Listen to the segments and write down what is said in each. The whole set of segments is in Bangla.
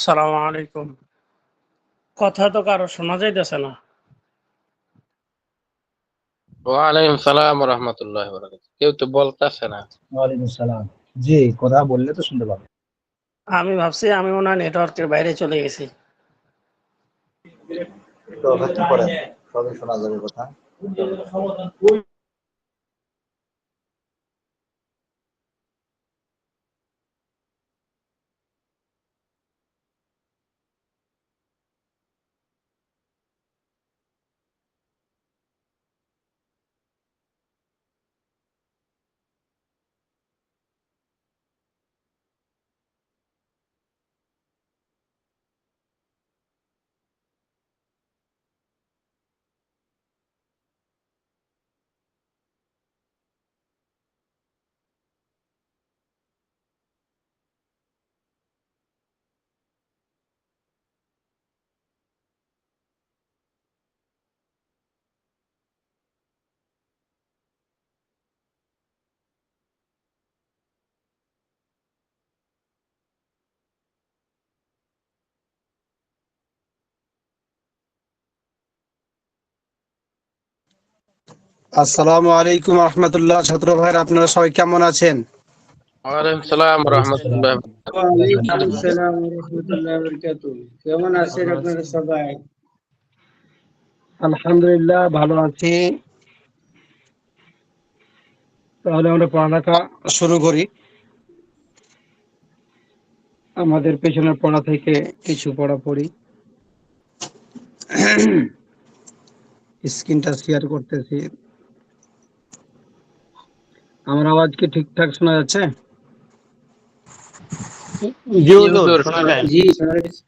সালামু আলাইকুম। কথা তো কারো শোনা যাইতেছে না। ওয়ালাইকুম সালাম রহমতুল্লাহ বরকাত। কেউ তো বলতেছে না। ওয়ালাইকুম সালাম। জি, কথা বললে তো শুনতে পাবে। আমি ভাবছি আমি মনে হয় নেটওয়ার্কের বাইরে চলে গেছি। একটু অপেক্ষা করেন, সবই শোনা যাবে কথা। আসসালামু আলাইকুম রহমতুল্লাহ। ছাত্র ভাইরা, আপনারা সবাই কেমন আছেন? ওয়ালাইকুম সালাম ওয়ালাইকুম রহমতুল্লাহ। সালাম। ওয়ালাইকুম আসসালাম ওয়া রাহমাতুল্লাহি ওয়া বারাকাতুহু। কেমন আছেন আপনারা সবাই? আলহামদুলিল্লাহ ভালো আছি। তাহলে আমরা পড়ালেখা শুরু করি। আমাদের পেছনের পড়া থেকে কিছু পড়া পড়ি। স্ক্রিনটা শেয়ার করতেছি। আমার আওয়াজ কি ঠিকঠাক শোনা যাচ্ছে? জি জি হুজুর, হুজুর, শোনা শোনা যায়? জি, শোনা যাচ্ছে।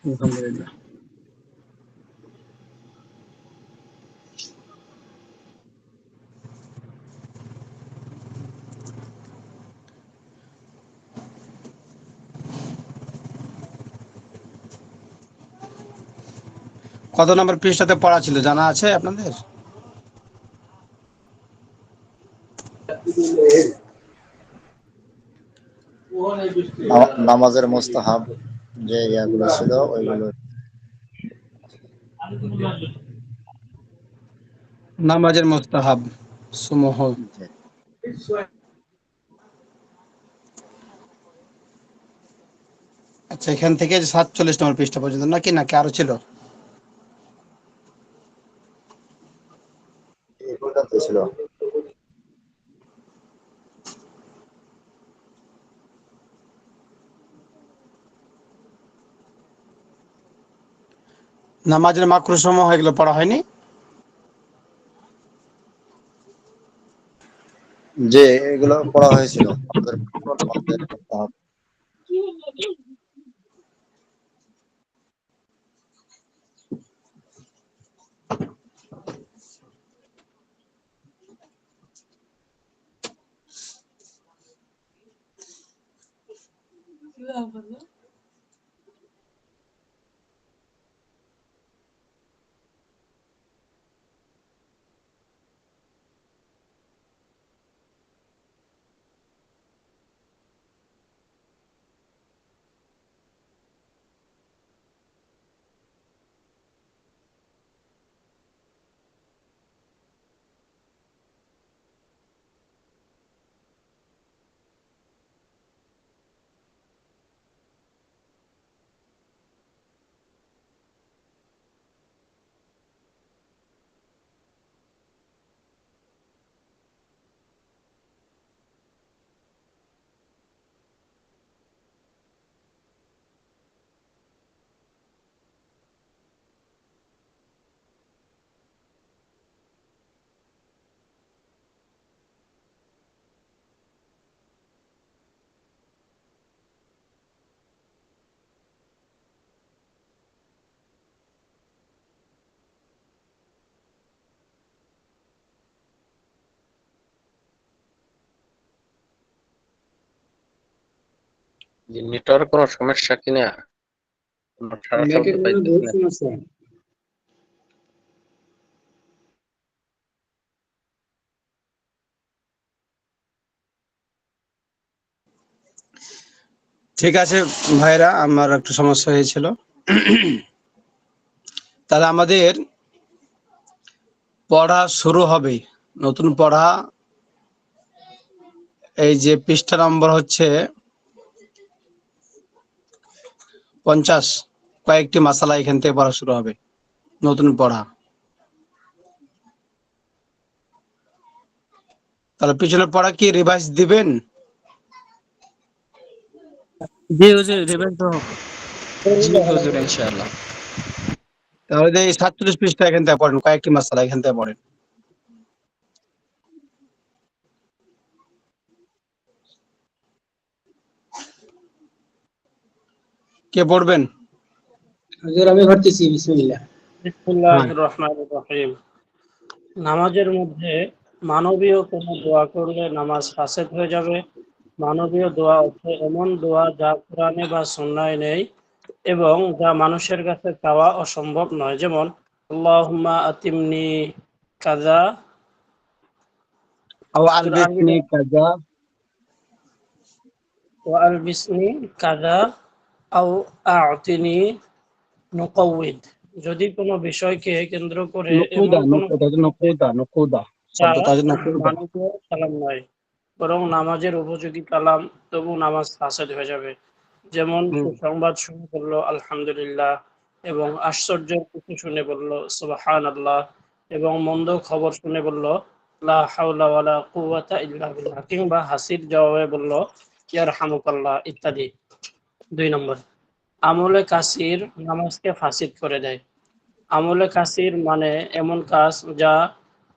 আলহামদুলিল্লাহ। কত নম্বর পৃষ্ঠাতে পড়া ছিল জানা আছে আপনাদের? নামাজের মোস্তাহাব যে ইয়াগুলো ছিল ওইগুলো। নামাজের মুস্তাহাব সমূহ। জি। আচ্ছা, এখান থেকে 47 নম্বর পৃষ্ঠা পর্যন্ত নাকি নাকি আরো ছিল? এই পর্যন্ত ছিল। নামাজের মাকরু সমূহ এগুলো পড়া হয়নি? যে এগুলো পড়া হয়েছিল নামাজের মোস্তাহাব। নেটওয়ার্ক কোনো সমস্যা কিনা? সারা শব্দ নেটের মনে পাইতেছি বহুত না। সমস্যা। ঠিক আছে ভাইরা, আমার একটু সমস্যা হয়েছিল। তাহলে আমাদের পড়া শুরু হবে। নতুন পড়া, এই যে পৃষ্ঠা নম্বর হচ্ছে 50, কয়েকটি মাসালা এখান থেকে পড়া শুরু হবে। নতুন পড়া। তাহলে পিছনে পড়া কি রিভাইজ দিবেন? জি হুজুর, রিভাইজ তো হবে। জি হুজুর ইনশাআল্লাহ। তাহলে এই 47 পৃষ্ঠা এখান থেকে পড়েন, কয়েকটি মাসালা এখান থেকে পড়েন। কে পড়বেন? হুজুর আমি পড়তেছি, বিসমিল্লাহ। বিসমিল্লাহির রহমানির রহিম। নামাজের মধ্যে মানবীয় কোনো দোয়া করলে নামাজ ফাসেদ হয়ে যাবে। মানবীয় দোয়া হচ্ছে এমন দোয়া যা কোরআনে বা সুন্নায় নেই এবং যা মানুষের কাছে চাওয়া অসম্ভব নয়। যেমন আল্লাহুম্মা আতিমনি কাজা, আও আলবিসনি কাজা, ওয়া আলবিসনি কাজা, আও আ'তিনি নুকাউইদ। যদি কোনো বিষয়কে কেন্দ্র করে নকুদা, এমন কোনো নকুদা, নকুদা যা শব্দটা আছে, নকুদা। মানবীয় কালাম নয় বরং নামাজের উপযোগী কালাম, তবু নামাজ ফাসেদ হয়ে যাবে। যেমন সুসংবাদ শুনে বলল আলহামদুলিল্লাহ এবং আশ্চর্যের কিছু শুনে বলল সুবহানাল্লাহ এবং মন্দ খবর শুনে বলল লা হাওলা ওয়ালা কুওয়াতা ইল্লা বিল্লাহ, কিংবা হাসির জবাবে বলল ইয়ারহামুকাল্লাহ ইত্যাদি। 2 নম্বর, আমলে কাসির নামাজকে ফাসিদ করে দেয়। আমলে কাসির মানে এমন কাজ যা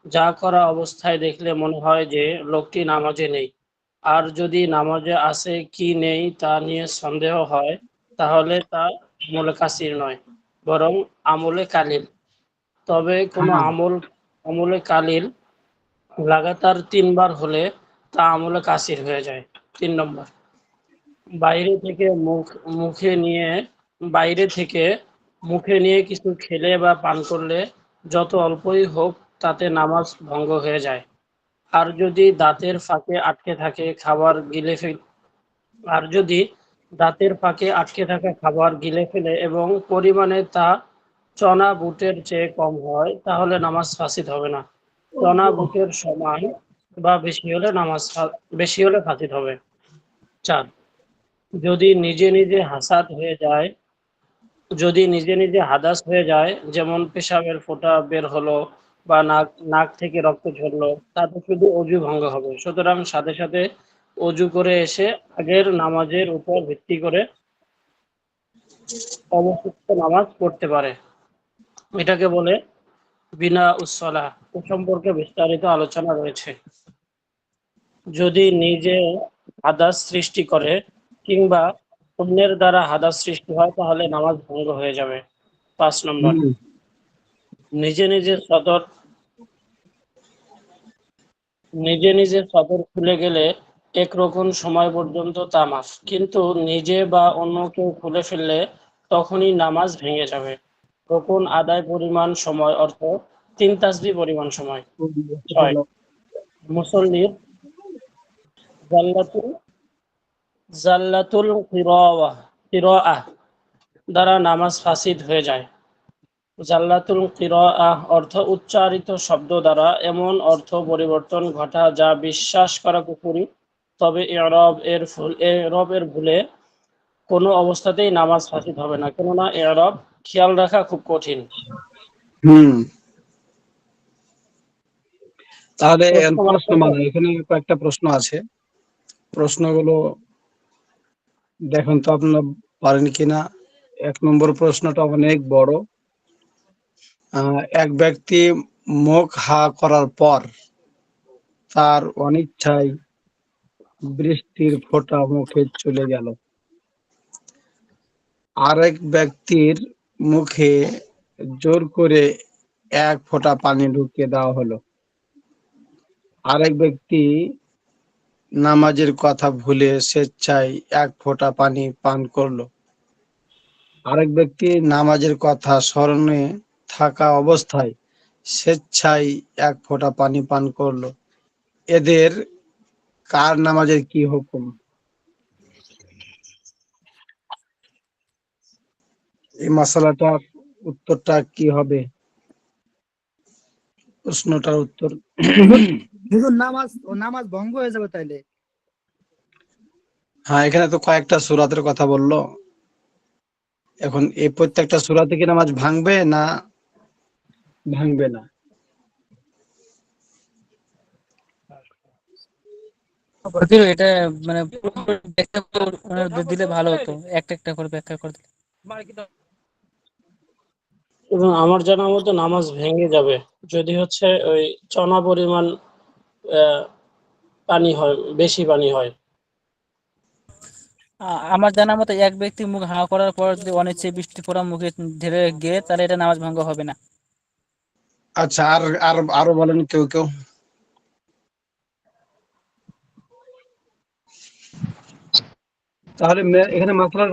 যা করা অবস্থায় দেখলে মনে হয় যে লোকটি নামাজে নেই। আর যদি নামাজে আছে কি নেই তা নিয়ে সন্দেহ হয়, তাহলে তা আমলে কাসির নয়, বরং আমলে কালিল। তবে কোনো আমলে কালিল লাগাতার 3 বার হলে তা আমলে কাসির হয়ে যায়। 3 নম্বর, বাইরে থেকে মুখে নিয়ে বাইরে থেকে মুখে নিয়ে কিছু খেলে বা পান করলে যত অল্পই হোক তাতে নামাজ ভঙ্গ হয়ে যায়। আর যদি দাঁতের ফাঁকে আটকে থাকে খাবার গিলে ফেল আর যদি দাঁতের ফাঁকে আটকে থাকা খাবার গিলে ফেলে এবং পরিমাণে তা চনা বুটের চেয়ে কম হয়, তাহলে নামাজ ফাসিদ হবে না। চনা বুটের সমান বা বেশি হলে ফাসিদ হবে। 4, যদি নিজে নিজে হাদাস হয়ে যায়, যেমন পেশাবের ফোঁটা বের হলো বা নাক থেকে রক্ত ঝরলো, তাতে শুধু অজু ভঙ্গ হবে। সুতরাং সাথে সাথে অজু করে এসে আগের নামাজের উপর ভিত্তি করে অবশিষ্ট নামাজ পড়তে পারে। এটাকে বলে বিনা উসসালাহ। এ সম্পর্কে বিস্তারিত আলোচনা রয়েছে। যদি নিজে হাদাস সৃষ্টি করে কিংবা অন্যের দ্বারা হাদাস সৃষ্টি হয়, তাহলে নামাজ ভঙ্গ হয়ে যাবে। 5 নম্বর, নিজে নিজে সদর খুলে গেলে একরকম সময় পর্যন্ত তা মাফ, কিন্তু নিজে বা অন্য কেউ খুলে ফেললে তখনই নামাজ ভেঙে যাবে। রকুন আদায় পরিমাণ সময় অর্থ 3 তাসবিহ পরিমাণ সময়। 6, মুসল্লির জাল্লাতুল কিরাআহ দ্বারা নামাজ ফাসিদ হয়ে যায়। জাল্লাতুল কিরাআহ অর্থ উচ্চারিত শব্দ দ্বারা এমন অর্থ পরিবর্তন ঘটা যা বিশ্বাস করা কুফরি। তবে এরব এর ভুলে কোনো অবস্থাতেই নামাজ ফাসিদ হবে না, কেননা এরব খেয়াল রাখা খুব কঠিন। তাহলে প্রশ্ন মানে এখানে কয়েকটা প্রশ্ন আছে, প্রশ্নগুলো দেখুন তো আপনারা পারেন কিনা। 1 নম্বর প্রশ্নটা অনেক বড়। এক ব্যক্তি মুখ হা করার পর তার অনিচ্ছায় বৃষ্টির ফোঁটা মুখে চলে গেল। আরেক ব্যক্তির মুখে জোর করে 1 ফোঁটা পানি ঢুকিয়ে দেওয়া হলো। আরেক ব্যক্তি নামাজের কথা ভুলে স্বেচ্ছায় 1 ফোঁটা পানি পান করলো। আরেক ব্যক্তি নামাজের কথা স্মরণে থাকা অবস্থায় স্বেচ্ছায় 1 ফোঁটা পানি পান করলো। এদের কার নামাজের কি হুকুম? এই মাসালাটার উত্তরটা কি হবে? প্রশ্নটার উত্তর হুজুর নামাজ ভঙ্গ হয়ে যাবে তাইলে। হ্যাঁ, এখানে তো কয়েকটা সূরাতের কথা বললো। এখন এই প্রত্যেকটা সূরা থেকে নামাজ ভাঙবে না ভাঙবে না? হুজুর, এটা মানে পুরো ব্যাখ্যা করে দিলে ভালো হতো, একটা একটা করে ব্যাখ্যা করে দিলে। এবং আমার জানা মতো নামাজ ভেঙে যাবে যদি হচ্ছে ওই চনা পরিমাণ পানি হয়, বেশি পানি হয়। আমার জানার মতো এক ব্যক্তি মুখ হাঁ করার পর যদি অনিচ্ছে বৃষ্টি ফোঁটা মুখে ঢেলে গিয়ে, তাহলে এটা নামাজ ভঙ্গ হবে না। আচ্ছা, আর আর আরো বলেন কেউ কেউ। তাহলে এখানে মাসালার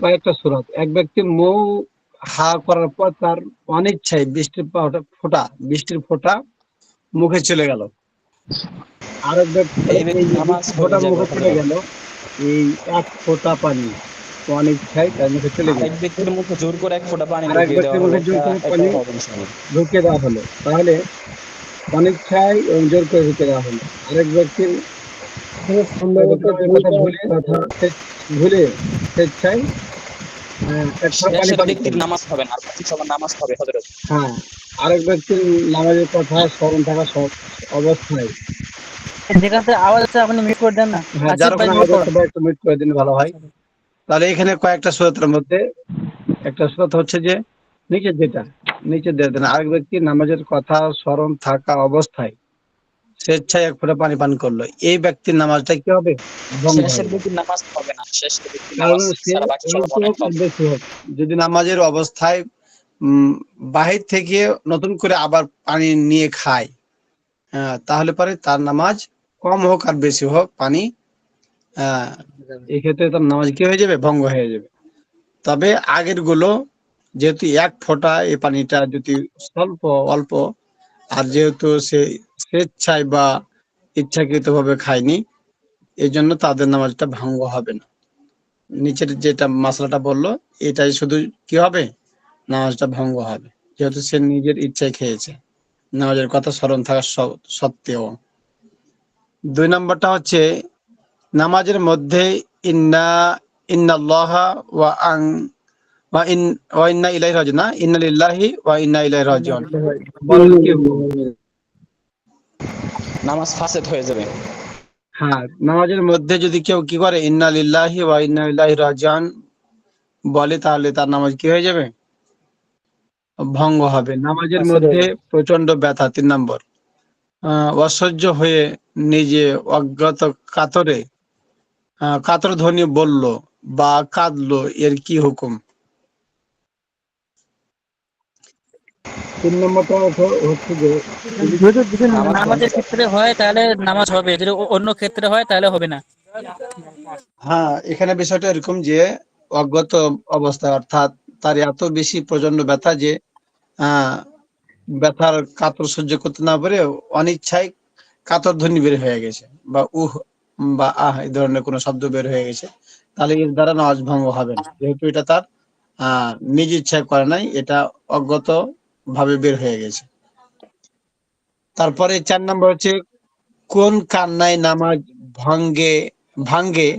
কয়েকটা সূরাত। এক ব্যক্তি মুখ হা করার পর তার অনিচ্ছায় বৃষ্টির ফোঁটা মুখে চলে গেল। আরেক ব্যক্তি এই ব্যক্তি এই যে নামাজ বৃষ্টির হয়ে ফোঁটা যাবে মুখে চলে হযরত। গেল, এই এক ফোঁটা পানি অনিচ্ছায় তার মুখে চলে গেল। আরেক ব্যক্তির মুখে জোর করে এক ফোঁটা পানি আরেক ঢুকিয়ে দেওয়া ব্যক্তির হলো, মুখে জোর করে পানি এটাও হবে ইনশাআল্লাহ। ঢুকিয়ে দেওয়া হলো, তাহলে অনিচ্ছায় এবং জোর করে ঢুকিয়ে দেওয়া হলো। আরেক ব্যক্তির সম্ভবত ভুলে স্বেচ্ছায় এক ফোঁটা পানি শেষের পান ব্যক্তির করলো। নামাজ হবে না, আর বাকি সবার নামাজ হবে হযরত। হ্যাঁ, আরেক ব্যক্তির নামাজের কথা স্মরণ থাকা অবস্থায়, যেখান থেকে আওয়াজ আছে আপনি মিউট করে দেন না। হ্যাঁ, আসিফ যার ভাই ওখানে মিউট আওয়াজ করুন। আসতে পারে একটু মিউট করে দিলে ভালো হয়। তাহলে এখানে কয়েকটা সূরাতের মধ্যে একটা সূরাত হচ্ছে যে নিচে দিয়ে দেন, আরেক ব্যক্তি নামাজের কথা স্মরণ থাকা অবস্থায় স্বেচ্ছায় এক ফোঁটা পানি পান করলো, এই ব্যক্তির নামাজটা কি হবে? ভঙ্গ শেষের হবে। ব্যক্তির নামাজ হবে না, শেষের ব্যক্তির কারণ নামাজ সে ছাড়া বাকি সবার অল্প অনেক হোক আর হবে। বেশি হোক, যদি নামাজের অবস্থায় বাহির থেকে নতুন করে আবার পানি নিয়ে খায়, তাহলে পরে তার নামাজ কম হোক আর বেশি হোক পানি, এই ক্ষেত্রে তার নামাজ কি হয়ে যাবে? ভঙ্গ হয়ে যাবে। তবে আগের গুলো যেহেতু এক ফোঁটা এই পানিটা যদি অল্প, আর যেহেতু সে স্বেচ্ছায় বা ইচ্ছাকৃত ভাবে খায়নি, এই জন্য তাদের নামাজটা ভঙ্গ হবে না। নিচের যেটা মশলাটা বললো, এটাই শুধু কি হবে? নামাজটা ভঙ্গ হবে, যেহেতু সে নিজের ইচ্ছায় খেয়েছে, নামাজের কথা স্মরণ থাকা সত্ত্বেও। 2 নম্বরটা হচ্ছে নামাজের মধ্যে ইন্না ইন্নাল্লাহা ওয়া আন ওয়া ইন ওয়া ইন্না ইলাইহি রাজিউন, না ইন্না লিল্লাহি ওয়া ইন্না ইলাইহি রাজিউন, বলেন কি হুকুম? নামাজ ফাসেদ হয়ে যাবে। হ্যাঁ, নামাজের মধ্যে যদি কেউ কি করে ইন্না লিল্লাহি ওয়া ইন্না ইলাইহি রাজিউন বলে, তাহলে তার নামাজ কি হয়ে যাবে? ভঙ্গ হবে। নামাজের মধ্যে প্রচন্ড ব্যথা, 3 নম্বর, অসহ্য হয়ে নিজে অজ্ঞাত কাতর ধ্বনি বলল বা কাঁদলো, এর কি হুকুম? 3 নম্বরটা হচ্ছে যে যদি নামাজ ভঙ্গ নামাজের যাবে। ক্ষেত্রে হয় তাহলে নামাজ হবে, যদি অন্য ক্ষেত্রে হয় তাহলে হবে না। হ্যাঁ, এখানে বিষয়টা এরকম যে অজ্ঞাত অবস্থায়, অর্থাৎ তার এত বেশি প্রচন্ড ব্যথা যে আহ ব্যথার কাতর সহ্য করতে না পারে অনিচ্ছায় কাতর ধ্বনি বের হয়ে গেছে, বা বা এই ধরনের কোনো শব্দ বের হয়ে গেছে, তাহলে এর দ্বারা নামাজ ভঙ্গ হবে না, যেহেতু এটা তার নিজ ইচ্ছায় করে নাই, এটা অজ্ঞাত ভাবে বের হয়ে গেছে। তারপরে 4 নম্বর হচ্ছে কোন কান্নায় নামাজ ভাঙ্গে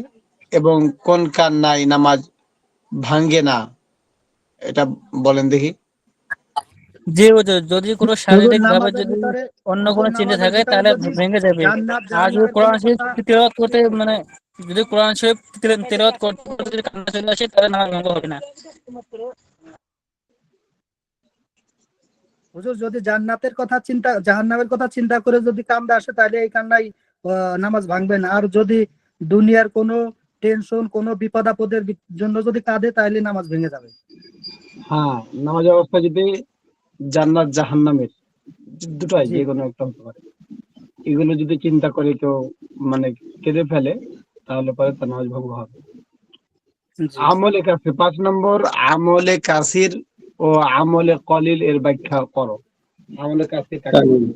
এবং কোন কান্নায় নামাজ ভাঙ্গে না, এটা বলেন দেখি। যে যদি কোনো হুজুর শারীরিক ভাবে নামাজের যদি ভিতরে অন্য হুজুর কোনো চিন্তা নামাজের থাকে ভিতরে তাহলে যদি ভেঙে যাবে। জান্নাত আর যদি জাহান্নামের কোরআন কোনো শরীফ কথা, তেলাওয়াত করতে মানে যদি কোরআন শরীফ তেলাওয়াত করতে করতে যদি কান্না চলে আসে, তাহলে নামাজ ভঙ্গ হবে না। হুজুর যদি জান্নাতের কথা চিন্তা জাহান্নামের কথা চিন্তা করে যদি কান্দা আসে, তাহলে এই কান্নাই নামাজ ভাঙবে না। আর যদি দুনিয়ার কোনো টেনশন, কোনো বিপদ আপদের জন্য যদি কাঁদে, তাহলে নামাজ ভেঙে যাবে। হ্যাঁ, নামাজ অবস্থা যদি জান্নাত জাহান্নামের দুটাই জি যে কোনো একটা হতে পারে, এগুলো যদি চিন্তা করে কেউ মানে কেঁদে ফেলে, তাহলে পরে তার নামাজ ভঙ্গ হবে। জি আমলে কাসির, 5 নম্বর, আমলে কাসির ও আমলে কলিল এর ব্যাখ্যা করো। আমলে কাসির কাকে বলে?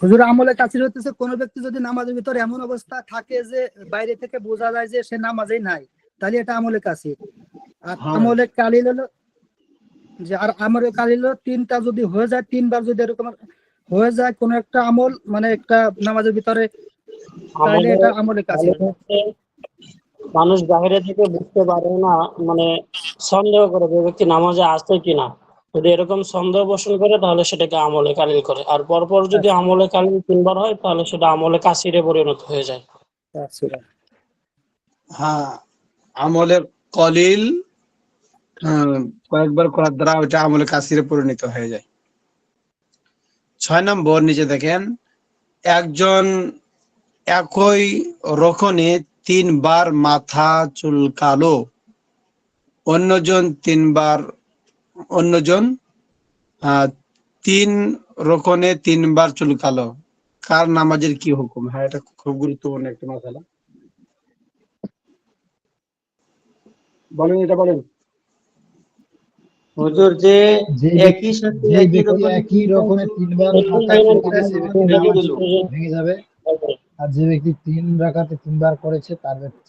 হুজুর, আমলে কাসির হতেছে কোনো ব্যক্তি যদি নামাজের ভিতরে এমন অবস্থা থাকে যে বাইরে থেকে বোঝা যায় যে সে নামাজেই নাই, তাহলে এটা আমলে কাসির। আর হ্যাঁ। আমলে কালিল হলো যে, আর আমলে কালিল হলো 3টা যদি হয়ে যায়, 3বার যদি এরকম হয়ে যায় কোন একটা আমল, মানে একটা নামাজের ভিতরে, তাহলে আমলে এটা আমলে কাসির। কালিল হচ্ছে মানুষ বাইরে থেকে বুঝতে পারে না, মানে সন্দেহ করে যে ব্যক্তি নামাজে আছে কিনা। যদি এরকম সন্দেহ পোষণ করে তাহলে সেটাকে আমলে কালিল করে, আর পরপর যদি আমলে কালিল 3বার হয় তাহলে সেটা আমলে কাসিরে পরিণত হয়ে যায়। হ্যাঁ, আমলের কলিল কয়েকবার করার দ্বারা ওটা আমলে কাসিরে পরিণত হয়ে যায়। 6 নম্বর নিচে দেখেন, একজন একই রকনে 3বার মাথা চুলকালো, অন্যজন 3 রকনে 3বার চুলকালো, কার নামাজের কি হুকুম? হ্যাঁ, এটা খুব গুরুত্বপূর্ণ একটা মাসালা। বলেন, এটা বলেন। হুজুর, যে একই সাথে একই রকমের 3বার মাথা চুলকালো সে ব্যক্তির নামাজ ভেঙে যাবে, আর যে ব্যক্তি 3 রাকাতে 3বার করেছে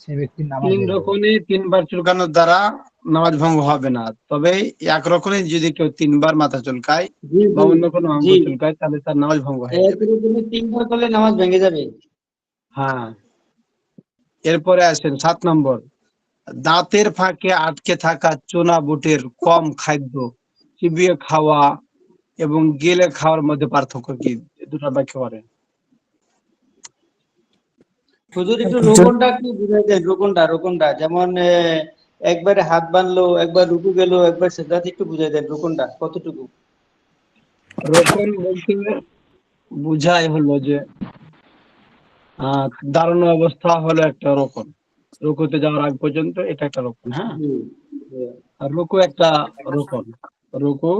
সে ব্যক্তির নামাজ 3 ভেঙে যাবে। রকমে 3বার চুলকানোর দ্বারা নামাজ ভঙ্গ হবে না, তবে এক রকমে যদি কেউ 3বার মাথা চুলকায় বা অন্য কোনো অঙ্গ চুলকায় তাহলে তার নামাজ ভঙ্গ হয়ে যাবে। 3বার করলে নামাজ ভেঙে যাবে। হ্যাঁ। এরপরে আসেন 7 নম্বর, দাঁতের ফাঁকে আটকে থাকা চুনা বুটের কম খাদ্য চিবিয়ে খাওয়া এবং গিলে খাওয়ার মধ্যে পার্থক্য কি? দুটো ব্যাখ্যা করেন। হুজুর, একটু রোকনটা একটু বুঝাই দেন। রোকনটা যেমন একবারে হাত বানলো, একবার রুকু গেল, একবার সেজদাতে, একটু বুঝাই দেন রোকনটা কতটুকু। রোকন বলতে বুঝায় হলো যে দাঁড়ানো অবস্থা হলো একটা রোকন, রুকুতে যাওয়ার আগ পর্যন্ত এটা একটা রোকন। হ্যাঁ, আর রুকু একটা রোকন, রুকু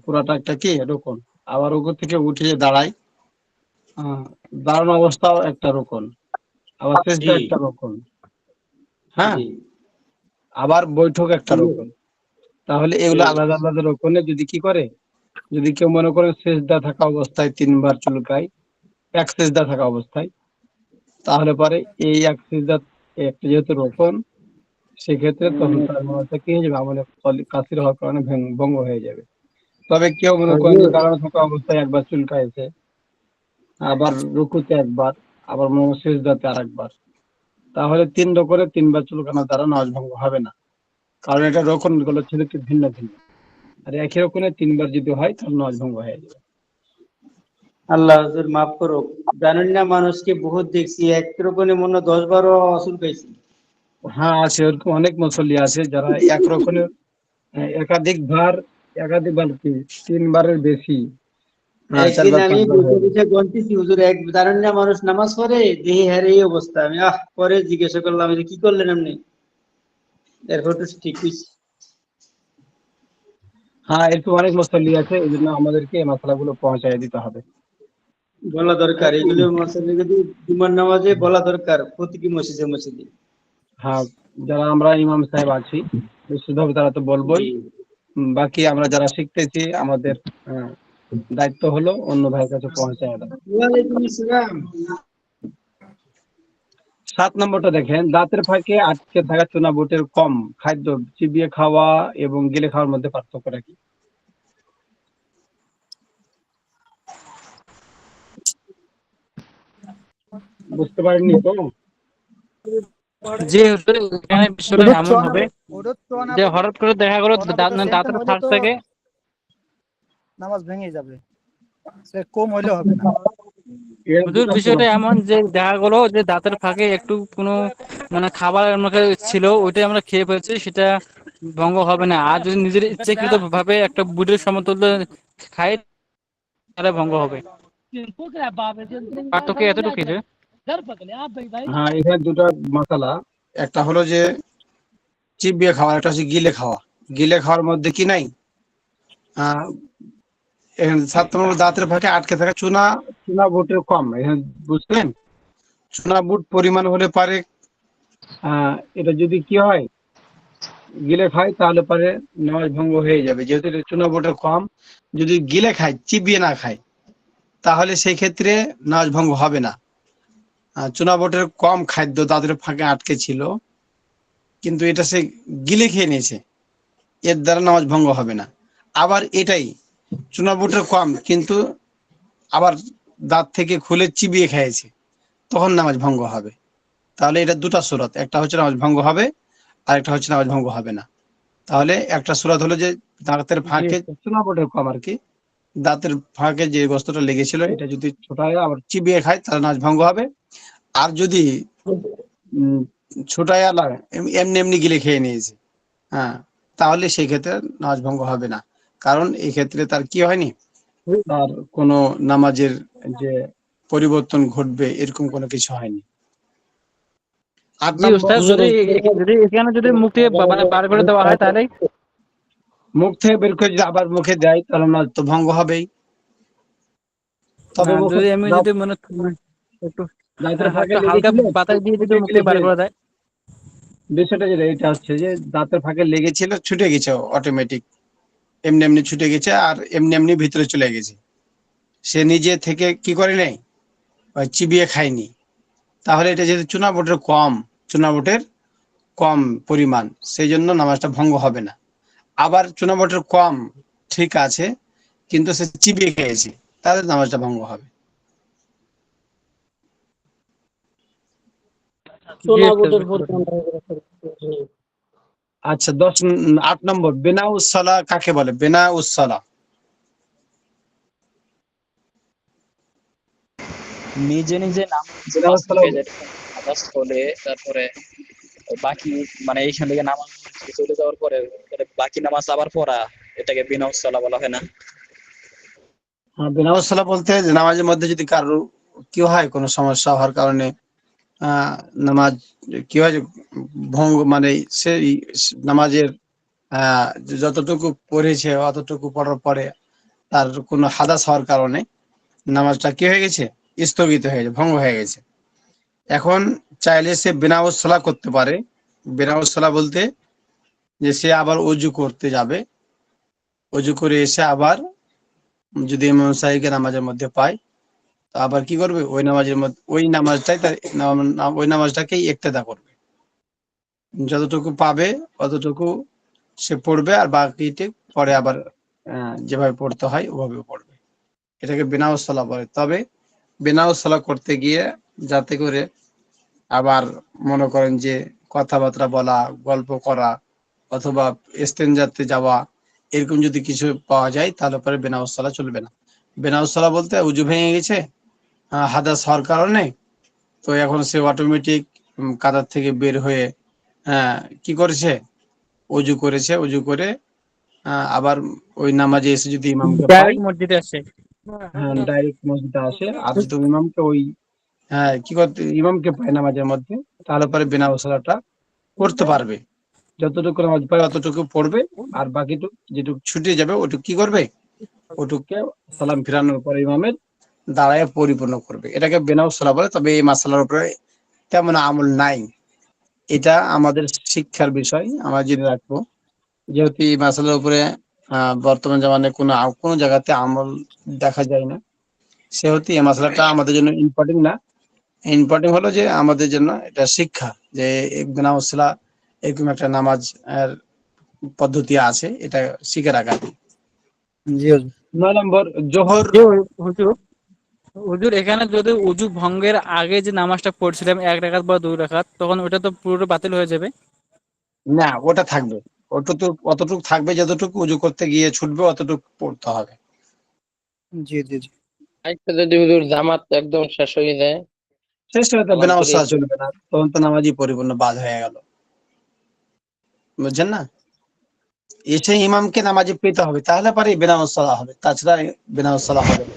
পুরাটা একটা কি রোকন। আবার রুকু থেকে উঠে যে দাঁড়ায়, দাঁড়ানো অবস্থাও একটা রোকন, আবার সিজদা একটা রোকন। হ্যাঁ, আবার বৈঠক একটা রোকন। তাহলে এগুলো আলাদা আলাদা রোকনে যদি কি করে, যদি কেউ মনে করে সিজদা থাকা অবস্থায় 3বার চুলকায়, এক সিজদা থাকা অবস্থায়, তাহলে পরে এই এক সিজদা একটা যেহেতু রোকন, সেক্ষেত্রে তখন তার নামাজটা কি হয়ে যাবে, আমাদের কাসির হওয়ার কারণে ভঙ্গ হয়ে যাবে। তবে কেউ মনে করেন যে দাঁড়ানো থাকা অবস্থায় একবার চুলকাইছে, আবার রুকুতে একবার, আবার সিজদাতে আরেকবার, তাহলে 3 রকমে 3বার চুলকানোর দ্বারা নামাজ ভঙ্গ হবে না, কারণ এটা রকম গুলো ছিল কি ভিন্ন ভিন্ন। আর একই রকমের 3বার যদি হয় তাহলে নামাজ ভঙ্গ হয়ে যাবে। আল্লাহ হুজুর মাফ করো, জানেন না মানুষকে বহুত দেখছি এক রকমে মনে 10-12 অসুল পাইছি। হ্যাঁ, আছে, ওরকম অনেক মুসল্লি আছে যারা এক রকমের একাধিকবার কি 3বারের বেশি, একদিন 4বার আমি 5বার বুঝে হয়ে বুঝে গন্তিছি হুজুর, এক জানেন না মানুষ নামাজ পড়ে দেহে হারে এই অবস্থা। আমি পরে জিজ্ঞাসা করলাম যে কি করলেন আপনি, এরপর তো ঠিক হয়েছে। হ্যাঁ, এরকম অনেক মুসল্লি আছে, এই জন্য আমাদেরকে এই মশলাগুলো পৌঁছায় দিতে হবে। বলা দরকার এগুলো মসজিদে, যদি জুমার নামাজে বলা দরকার প্রতিটি মসজিদে। হ্যাঁ, যারা আমরা ইমাম সাহেব আছি বিশুদ্ধভাবে তারা তো বলবোই, বাকি আমরা যারা শিখতেছি আমাদের দায়িত্ব হলো অন্য ভাইয়ের কাছে পৌঁছায় দেওয়া। ওয়ালাইকুম আসসালাম। 7 নম্বরটা দেখেন, দাঁতের ফাঁকে আটকে থাকা চুনা বুটের কম খাদ্য চিবিয়ে খাওয়া এবং গিলে খাওয়ার মধ্যে পার্থক্যটা কি? বুঝতে পারেননি তো? যে হুজুর, এখানে বিষয়টা এমন হবে যে হঠাৎ করে দেখা গেল দাঁতের ফাঁক থেকে নামাজ ভেঙে যাবে, সে কম হইলে হবে না। হুজুর, বিষয়টা এমন যে দেখা গেলো যে দাঁতের ফাঁকে একটু কোনো মানে খাবার আমাকে ছিল, ওইটাই আমরা খেয়ে ফেলছি, সেটা ভঙ্গ হবে না। আর যদি নিজের ইচ্ছাকৃত ভাবে একটা বুটের সমতুল্য খাই তাহলে ভঙ্গ হবে। পার্থক্য এতটুকু যে হ্যাঁ, এখানে দুটো মশলা, একটা হলো যে চিবিয়ে খাওয়া, একটা হচ্ছে গিলে খাওয়া। গিলে খাওয়ার মধ্যে কি নাই, এখানে 7 নম্বর দাঁতের ফাঁকে আটকে থাকা চুনা বুটের কম, এখানে বুঝলেন? চুনা বুট পরিমাণ হলে পারে এটা যদি কি হয় গিলে খায় তাহলে পারে নামাজ ভঙ্গ হয়ে যাবে, যেহেতু এটা চুনা বুটের কম। যদি গিলে খায়, চিবিয়ে না খায়, তাহলে সেই ক্ষেত্রে নামাজ ভঙ্গ হবে না। চুনা বুটের কম খাদ্য দাঁতের ফাঁকে আটকে ছিল, কিন্তু এটা সে গিলে খেয়ে নিয়েছে, এর দ্বারা নামাজ ভঙ্গ হবে না। আবার এটাই চুনা বুটের কম, কিন্তু আবার দাঁত থেকে খুলে চিবিয়ে খেয়েছে, তখন নামাজ ভঙ্গ হবে। তাহলে এটা দুটা সূরত, একটা হচ্ছে নামাজ ভঙ্গ হবে, আর একটা হচ্ছে নামাজ ভঙ্গ হবে না। তাহলে একটা সূরত হলো যে দাঁতের ফাঁকে চুনা বুটের কম আর কি, দাঁতের ফাঁকে যে বস্তুটা লেগেছিল এটা যদি ছোটায় আবার চিবিয়ে খায় তাহলে নামাজ ভঙ্গ হবে। আর যদি ছোটায় আলা এমনি এমনি গিলে খেয়ে নিয়েছে, হ্যাঁ, তাহলে সেই ক্ষেত্রে নামাজ ভঙ্গ হবে না। কারণ এই ক্ষেত্রে তার কি হয়নি, তার কোনো নামাজের যে পরিবর্তন ঘটবে এরকম কোনো কিছু হয়নি। ৮ জি নম্বর, উস্তাদ, যদি যদি এখানে যদি মুখ থেকে মানে বার করে দেওয়া হয় তাহলে মুখ থেকে বের করে যদি আবার মুখে দেয় তাহলে নামাজ তো ভঙ্গ হবেই। তবে মুখে যদি আমি যদি মনে একটু দাঁতের ফাঁকে একটু হালকা লেগেছিল, বাতাস দিয়ে যদি মুখ থেকে বার করে দেয়। বিষয়টা যেটা এটা হচ্ছে যে দাঁতের ফাঁকে লেগেছিল, ছুটে গেছে অটোমেটিক, এমনি এমনি ছুটে গেছে আর এমনি এমনি ভিতরে চলে গেছে, সে নিজে থেকে কি করে নাই, চিবিয়ে খায়নি। তাহলে এটা যেহেতু চুনাবটের কম পরিমাণ, সেই জন্য নামাজটা ভঙ্গ হবে না। আবার চুনাবটের কম ঠিক আছে, কিন্তু সে চিবিয়ে খেয়েছে, তাহলে নামাজটা ভঙ্গ হবে। সোনা বোটের পরিমাণটা আচ্ছা ৮ নম্বর, বেনা উসসালা কাকে বলে? বেনা উসসালা নিজে নিজে নামাজ বেনা বাতিল উসসালা হয়ে যায়, নামাজ হলে তারপরে বাকি মানে এইখান থেকে নামাজ চলে যাওয়ার পরে বাকি নামাজ আবার পড়া, এটাকে বিনা উসসালা বলা হয় না? হ্যাঁ, বেনা উসসালা বলতে যে নামাজের মধ্যে যদি কারো কি হয়, কোনো সমস্যা হওয়ার কারণে নামাজ কি হয় যে ভঙ্গ, মানে সেই নামাজের যতটুকু পড়েছে অতটুকু পড়ার পরে তার কোনো হাদাস হওয়ার কারণে নামাজটা কি হয়ে গেছে, স্থগিত হয়ে গেছে, ভঙ্গ হয়ে গেছে। এখন চাইলে সে বিনা উসসালা করতে পারে। বিনা উসসালা বলতে যে সে আবার অজু করতে যাবে, অজু করে এসে আবার যদি ইমাম সাহেবকে নামাজের মধ্যে পায়, তো আবার কি করবে, ওই নামাজের মধ্যে ওই নামাজটাই তার ওই নামাজটাকেই ইক্তেদা করবে, যতটুকু পাবে অতটুকু সে পড়বে, আর বাকিটি পরে আবার যেভাবে পড়তে হয় ওভাবে পড়বে। এটাকে বিনা উসসালা বলে। তবে বিনা উসসালা করতে গিয়ে যাতে করে আবার মনে করেন যে কথাবার্তা বলা, গল্প করা, অথবা ইস্তেনজাতে যাওয়া, এরকম যদি কিছু পাওয়া যায় তাহলে পরে বিনা উসসালা চলবে না। বিনা উসসালা বলতে উজু ভেঙে গেছে হাদাস হওয়ার কারণে, তো এখন সে অটোমেটিক কাতার থেকে বের হয়ে কি করেছে, অজু করেছে, অজু করে আবার ওই নামাজে এসে যদি ইমামকে পায়, ডাইরেক্ট মসজিদে আসে। হ্যাঁ ডাইরেক্ট মসজিদে আসে, আর যদি ইমামকে ওই কি করতে ইমামকে পায় নামাজের মধ্যে, তাহলে পরে বিনা উসসালাটা করতে পারবে। যতটুকু নামাজ পায় অতটুকু পড়বে, আর বাকিটুকু যেটুকু ছুটে যাবে ওটুকু কি করবে, ওটুককে সালাম ফিরানোর পরে ইমামের দাঁড়ায় পরিপূর্ণ করবে। এটাকে বিনা উসসালা বলে। তবে এই মাসালার উপরে তেমন আমল নাই, এটা আমাদের শিক্ষার বিষয়, আমরা জেনে রাখবো। যেহেতু এই মাসালার উপরে বর্তমান জামানায় কোনো জায়গাতে আমল দেখা যায় না, সেহেতু এই মাসালাটা আমাদের জন্য ইম্পর্টেন্ট না। ইম্পর্টেন্ট হলো যে আমাদের জন্য এটা শিক্ষা, যে বিনা উসসালা এরকম একটা নামাজ পদ্ধতি আছে, এটা শিখে রাখা। জি হুজুর। ৯ নম্বর, জোহর। যে হুজুর, হুজুর এখানে যদি উজু ভঙ্গের আগে যে নামাজটা পড়ছিলাম ১ রাকাত বা ২ রাকাত, তখন ওটা তো পুরো বাতিল হয়ে যাবে। না, ওটা থাকবে, অতটুকু থাকবে, যতটুকু উজু করতে গিয়ে ছুটবে অতটুকু পড়তে হবে। জি জি জি। আরেকটা যদি হুজুর জামাত একদম শেষ হয়ে যায়, শেষ হয়ে তো সালাম বিনা ফিরে উসসালা চলবে না, তখন তো নামাজই পরিপূর্ণ বাদ হয়ে গেল, বুঝছেন না? এসে ইমামকে নামাজে পেতে হবে, তাহলে পরে বিনা উসসালা হবে, তাছাড়া বিনা উসসালা হবে না।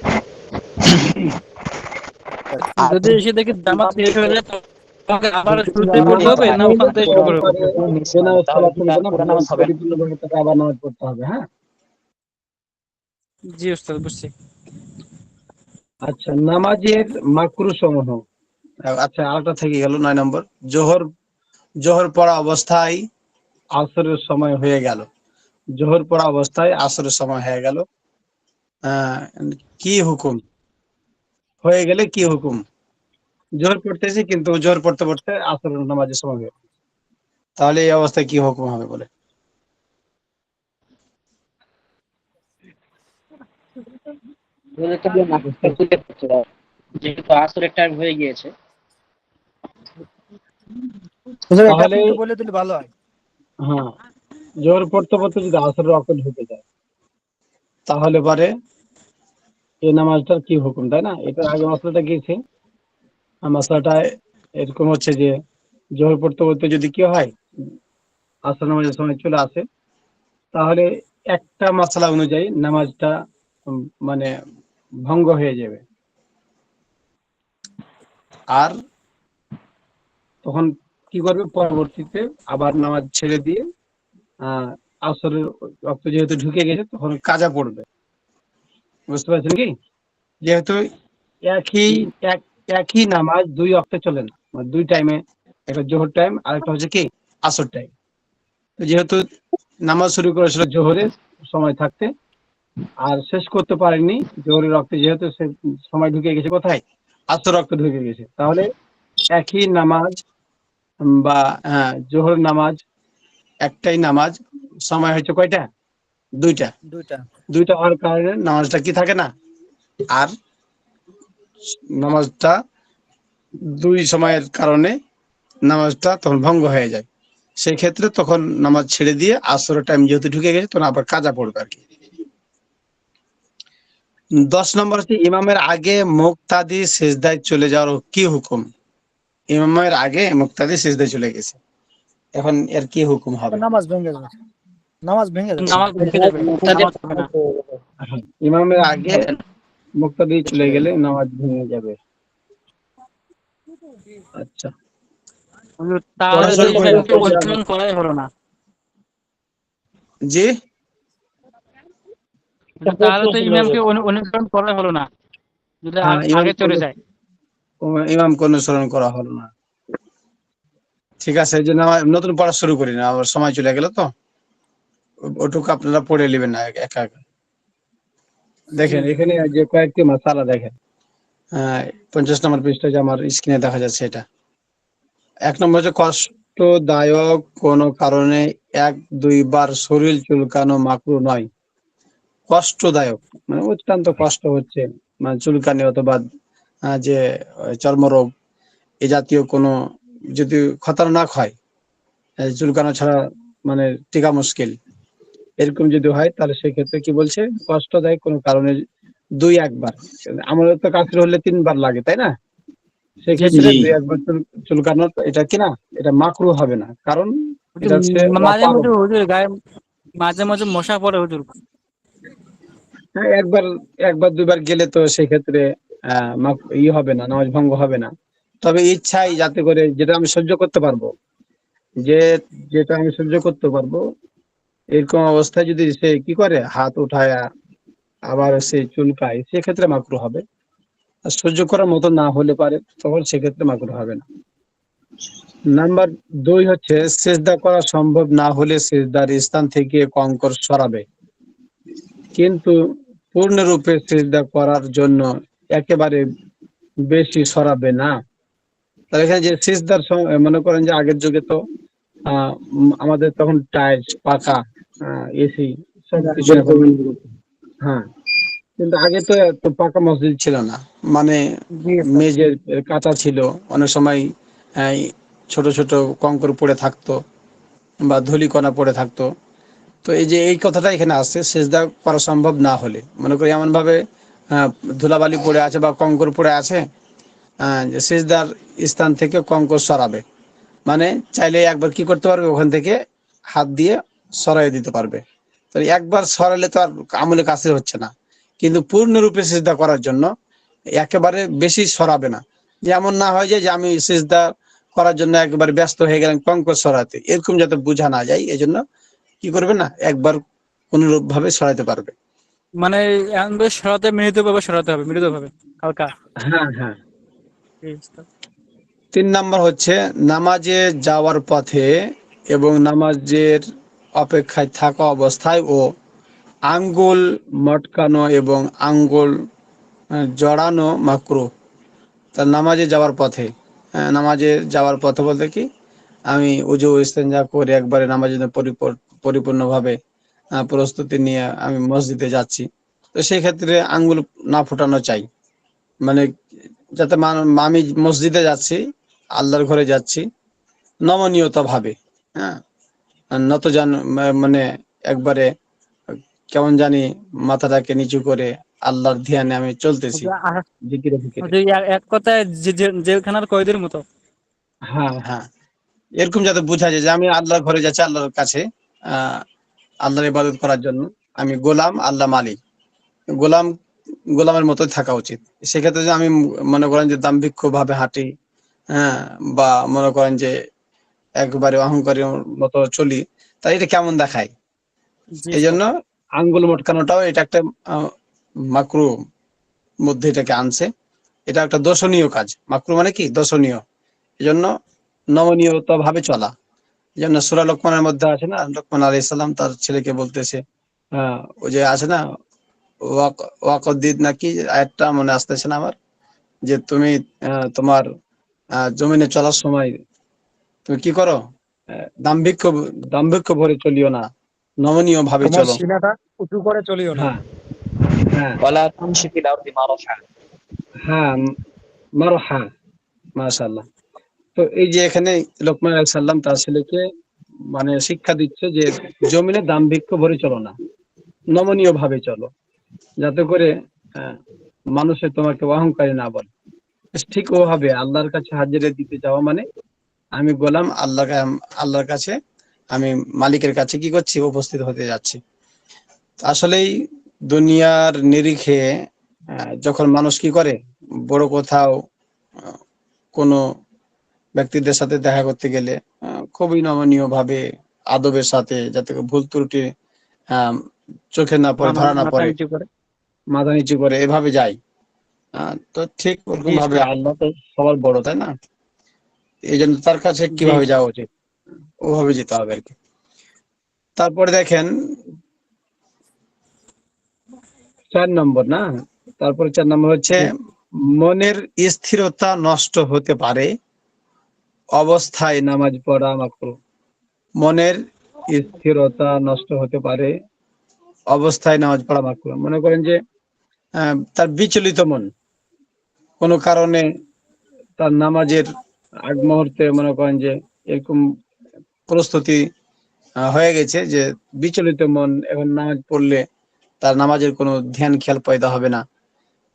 আর যদি এসে দেখি জামাত শেষ হয়ে যায়, তখন আবার শুরু থেকে জামাত পড়তে হবে না ওখান থেকে শুরু করে হবে? বিনা উসসালা তাহলে কি চলবে তার না, পুরো নামাজ হবে না? পরিপূর্ণভাবে তাকে আবার নামাজ পড়তে হবে। হ্যাঁ, জি উস্তাদ, বুঝছি। আচ্ছা, নামাজের মাকরু সমূহ। আচ্ছা, আরেকটা থেকে গেল ৯ নম্বর, জোহর। জোহর পড়া অবস্থায় আসরের সময় হয়ে গেল, জোহর পড়া অবস্থায় আসরের সময় হয়ে গেল, আহ কি হুকুম, হয়ে গেলে কি হুকুম? জোহর পড়তেছি কিন্তু জোহর পড়তে পড়তে আসরের নামাজের সময় হয়ে গেল, তাহলে এই অবস্থায় কি হুকুম হবে বলে? যেহেতু আসরের টাইম হয়ে গিয়েছে, হুজুর, এটা তাহলে আপনি একটু বলে দিলে ভালো হয়। হ্যাঁ, জোহর পড়তে পড়তে যদি আসরের ওয়াক্ত ঢুকে যায় তাহলে পরে এই নামাজটার কি হুকুম, তাই না? এটার আগে মশলাটা গিয়েছে। আর মশলাটা এরকম হচ্ছে যে জোহর পড়তে পড়তে যদি কি হয় আসর নামাজের সময় চলে আসে, তাহলে একটা মশলা অনুযায়ী নামাজটা মানে ভঙ্গ হয়ে যাবে। আর তখন কি করবে, পরবর্তীতে আবার নামাজ ছেড়ে দিয়ে আসরের রক্ত যেহেতু ঢুকে গেছে তখন কাজা পড়বে। বুঝতে পারছেন কি? যেহেতু একই একই নামাজ দুই অক্টে চলে না, মানে দুই টাইমে, একটা জোহর টাইম আর একটা হচ্ছে কি আসর টাইম। যেহেতু নামাজ শুরু করেছিল জোহরের সময় থাকতে আর শেষ করতে পারেনি জোহরের রক্তে, যেহেতু সে সময় ঢুকে গেছে কোথায়, আসর রক্ত ঢুকে গেছে, তাহলে একই নামাজ বা জোহর নামাজ একটাই নামাজ, সময় হচ্ছে কয়টা, দুইটা। দুইটা। দুইটা হওয়ার কারণে নামাজটা কি থাকে না, আর নামাজটা দুই সময়ের কারণে নামাজটা তখন ভঙ্গ হয়ে যায়। সেই ক্ষেত্রে তখন নামাজ ছেড়ে দিয়ে আসরের টাইম যেহেতু ঢুকে গেছে তখন আবার কাজা পড়বে আর কি। 10 নম্বর হচ্ছে ইমামের আগে মুক্তাদি সিজদায় চলে যাওয়ার কি হুকুম? ইমামের আগে মুক্তাদি সিজদায় চলে গেছে, এখন এর কি হুকুম হবে? নামাজ ভেঙে যাবে, নামাজ ভেঙে যাবে। নামাজ ভেঙে যাবে, নামাজ হবে না। ইমামের আগে মুক্তাদি চলে গেলে নামাজ ভেঙে যাবে। আচ্ছা, হুজুর, তাহলে তো পড়াশোনা করে ইমামকে অনুসরণ করাই হলো না। জি, হুজুর, তাহলে তো ইমামকে অনুসরণ করাই হলো না যদি হ্যাঁ, আগে চলে যায়। ইমামকে অনুসরণ করা হলো না। ঠিক আছে, এই জন্য আমার নতুন পড়া শুরু করি না, আবার সময় চলে গেল তো ওটুকু আপনারা পড়ে নেবেন না একা একা। দেখেন এখানে যে কয়েকটি মাসালা দেখেন, 50 নম্বর পৃষ্ঠায় যে আমার স্ক্রিনে দেখা যাচ্ছে এটা। 1 নম্বর হচ্ছে কষ্টদায়ক কোনো কারণে 1-2 বার শরীর চুলকানো মাকরুহ নয়। কষ্টদায়ক মানে অত্যন্ত কষ্ট হচ্ছে, মানে চুলকানি অথবা যে চর্মরোগ এ জাতীয় কোনো যদি খতরনাক হয়, চুলকানো ছাড়া মানে টিকা মুশকিল, এরকম যদি হয় তাহলে সেক্ষেত্রে কি বলছে, কষ্টদায়ক কোনো কারণে 2-1 বার, আমাদের তো কাফির হলে 3 বার লাগে তাই না, সেক্ষেত্রে 2-1 বার চুলকানো এটা কিনা এটা মাকরুহ হবে না, কারণ এটা হচ্ছে মাঝে অপারগ। মধ্যে হুজুর গায়ে মাঝে মাঝে মশা পড়ে হুজুর। হ্যাঁ, একবার 2 বার গেলে তো সেক্ষেত্রে হবে না, নামাজ ভঙ্গ হবে না। তবে ইচ্ছাই যাতে করে যেটা আমি সহ্য করতে পারবো, যে যেটা আমি সহ্য করতে পারবো এরকম অবস্থায় যদি সে কি করে হাত উঠায় আবার সে চুলকায়, সেক্ষেত্রে মাকরুহ হবে। আর সহ্য করার মতো না হলে পারে তখন সেক্ষেত্রে মাকরুহ হবে না। নাম্বার 2 হচ্ছে সিজদা করা সম্ভব না হলে সিজদার স্থান থেকে কঙ্কর সরাবে, কিন্তু পূর্ণরূপে সিজদা করার জন্য একেবারে বেশি সরাবে না। তাহলে এখানে যে সিজদার মনে করেন যে আগের যুগে তো আমাদের তখন টাইলস পাকা এসি সব কিছু এখন, হ্যাঁ, কিন্তু আগে তো এত পাকা মসজিদ ছিল না, মানে মেঝের কাঁচা ছিল, অনেক সময় আহ, ছোট ছোট কঙ্কর পড়ে থাকতো বা ধূলিকণা পড়ে থাকতো। তো এই যে এই কথাটা এখানে আসছে, সেজদা করা সম্ভব না হলে, মনে করি এমন ভাবে ধুলাবালি পড়ে আছে বা কঙ্কর পড়ে আছে, যে সেজদার স্থান থেকে কঙ্কর সরাবে, মানে চাইলে একবার কি করতে পারবে, ওখান থেকে হাত দিয়ে সরাই দিতে পারবে। তো একবার সরালে তো আর আমলে কাছে হচ্ছে না, কিন্তু পূর্ণরূপে সিজদা করার জন্য একেবারে বেশি সরাবে না, যেমন না হয় যে আমি সিজদা করার জন্য একেবারে ব্যস্ত হয়ে গেলাম কঙ্কর সরাতে, এরকম যাতে বোঝা না যায়, এই জন্য কি করবে না, একবার কোনরূপ ভাবে সরাতে পারবে। মানে এমন ভাবে সরাতে সরাতে হবে মৃদুভাবে হালকা। হ্যাঁ, হ্যাঁ। 3 নাম্বার হচ্ছে নামাজে যাওয়ার পথে এবং নামাজের অপেক্ষায় থাকা অবস্থায় ও আঙ্গুল মটকানো এবং আঙ্গুল জড়ানো মাকরুহ। তা নামাজে যাওয়ার পথে, নামাজে যাওয়ার পথে বলতে কি, আমি উজু ইস্তেঞ্জা করে একবারে নামাজের জন্য পরিপূর্ণভাবে প্রস্তুতি নিয়ে আমি মসজিদে যাচ্ছি, তো সেই ক্ষেত্রে আঙ্গুল না ফোটানো চাই। মানে যাতে আমি মসজিদে যাচ্ছি, আল্লাহর ঘরে যাচ্ছি নমনীয়তা ভাবে, হ্যাঁ, নত জান মানে একবারে কেমন জানি মাথাটাকে নিচু করে আল্লাহর ধ্যানে আমি চলতেছি, জিকিরে ফিকিরে। এক কথায় জেলখানার কয়েদির মতো। হ্যাঁ হ্যাঁ, এরকম যাতে বোঝা যায় যে আমি আল্লাহর ঘরে যাচ্ছি, আল্লাহর কাছে আল্লাহর ইবাদত করার জন্য। আমি গোলাম, আল্লাহ মালিক। গোলামের মতো থাকা উচিত। সেক্ষেত্রে যে আমি মনে করেন যে দাম্ভিক্য ভাবে হাঁটি, হ্যাঁ, বা মনে করেন যে একবারে অহংকারের মতো চলি, তাই এটা কেমন দেখায়। এই জন্য আঙ্গুল মটকানোটাও এটা একটা মাকরু মধ্যে এটাকে আনছে। এটা একটা দর্শনীয় কাজ। মাকরু মানে কি? দর্শনীয়। এই জন্য নমনীয়তা ভাবে চলা। এই জন্য সূরা লোকমানের মধ্যে আছে না, লোকমান আলাইহিস সালাম তার ছেলেকে বলতেছে, ওই যে আছে না ওয়াকদিদ নাকি আয়াতটা মনে আসতেছে না আমার, যে তুমি তোমার জমিনে চলার সময় তুমি কি করো? দাম্ভিক্য ভরে চলিও না, নমনীয় ভাবে তোমার চলো। সিনাটা উঁচু করে চলিও না। হ্যাঁ হ্যাঁ ওয়ালা তামশি ফিল আরদি মারাহা। হ্যাঁ, মারহা, মাশাআল্লাহ। তো এই যে এখানে লোকমান আলাইহিস সালাম তার ছেলেকে মানে শিক্ষা দিচ্ছে যে জমিনে দাম্ভিক্য ভরে চলো না, নমনীয় ভাবে চলো, যাতে করে মানুষে তোমাকে অহংকারী না বলে। ঠিক ওভাবে আল্লাহর কাছে হাজিরা দিতে যাওয়া মানে আমি গোলাম, আল্লাহর কাছে আমি মালিকের কাছে কি করছি? উপস্থিত হতে যাচ্ছি। আসলেই দুনিয়ার নিরিখে যখন মানুষ কি করে, বড় কোথাও কোনো ব্যক্তিদের সাথে দেখা করতে গেলে খুবই নমনীয় ভাবে আদবের সাথে, যাতে ভুল ত্রুটি চোখে না পড়ে, ধরা না পড়ে, মাথা নিচু করে এভাবে যায়। তো ঠিক ওরকম ভাবে আল্লাহ তো সবার বড়, তাই না? এই জন্য তার কাছে কিভাবে যাওয়া উচিত, ওভাবে যেতে হবে আর কি। তারপরে দেখেন 4 নম্বর না, তারপরে 4 নম্বর হচ্ছে মনের স্থিরতা নষ্ট হতে পারে অবস্থায় নামাজ পড়া মাকরুহ। মনের স্থিরতা নষ্ট হতে পারে অবস্থায় নামাজ পড়া মাকরুহ। মনে করেন যে তার বিচলিত মন, কোনো কারণে তার নামাজের আগ মুহূর্তে মনে করেন যে এরকম প্রস্তুতি হয়ে গেছে যে বিচলিত মন, এখন নামাজ পড়লে তার নামাজের কোনো ধ্যান খেয়াল পয়দা হবে না।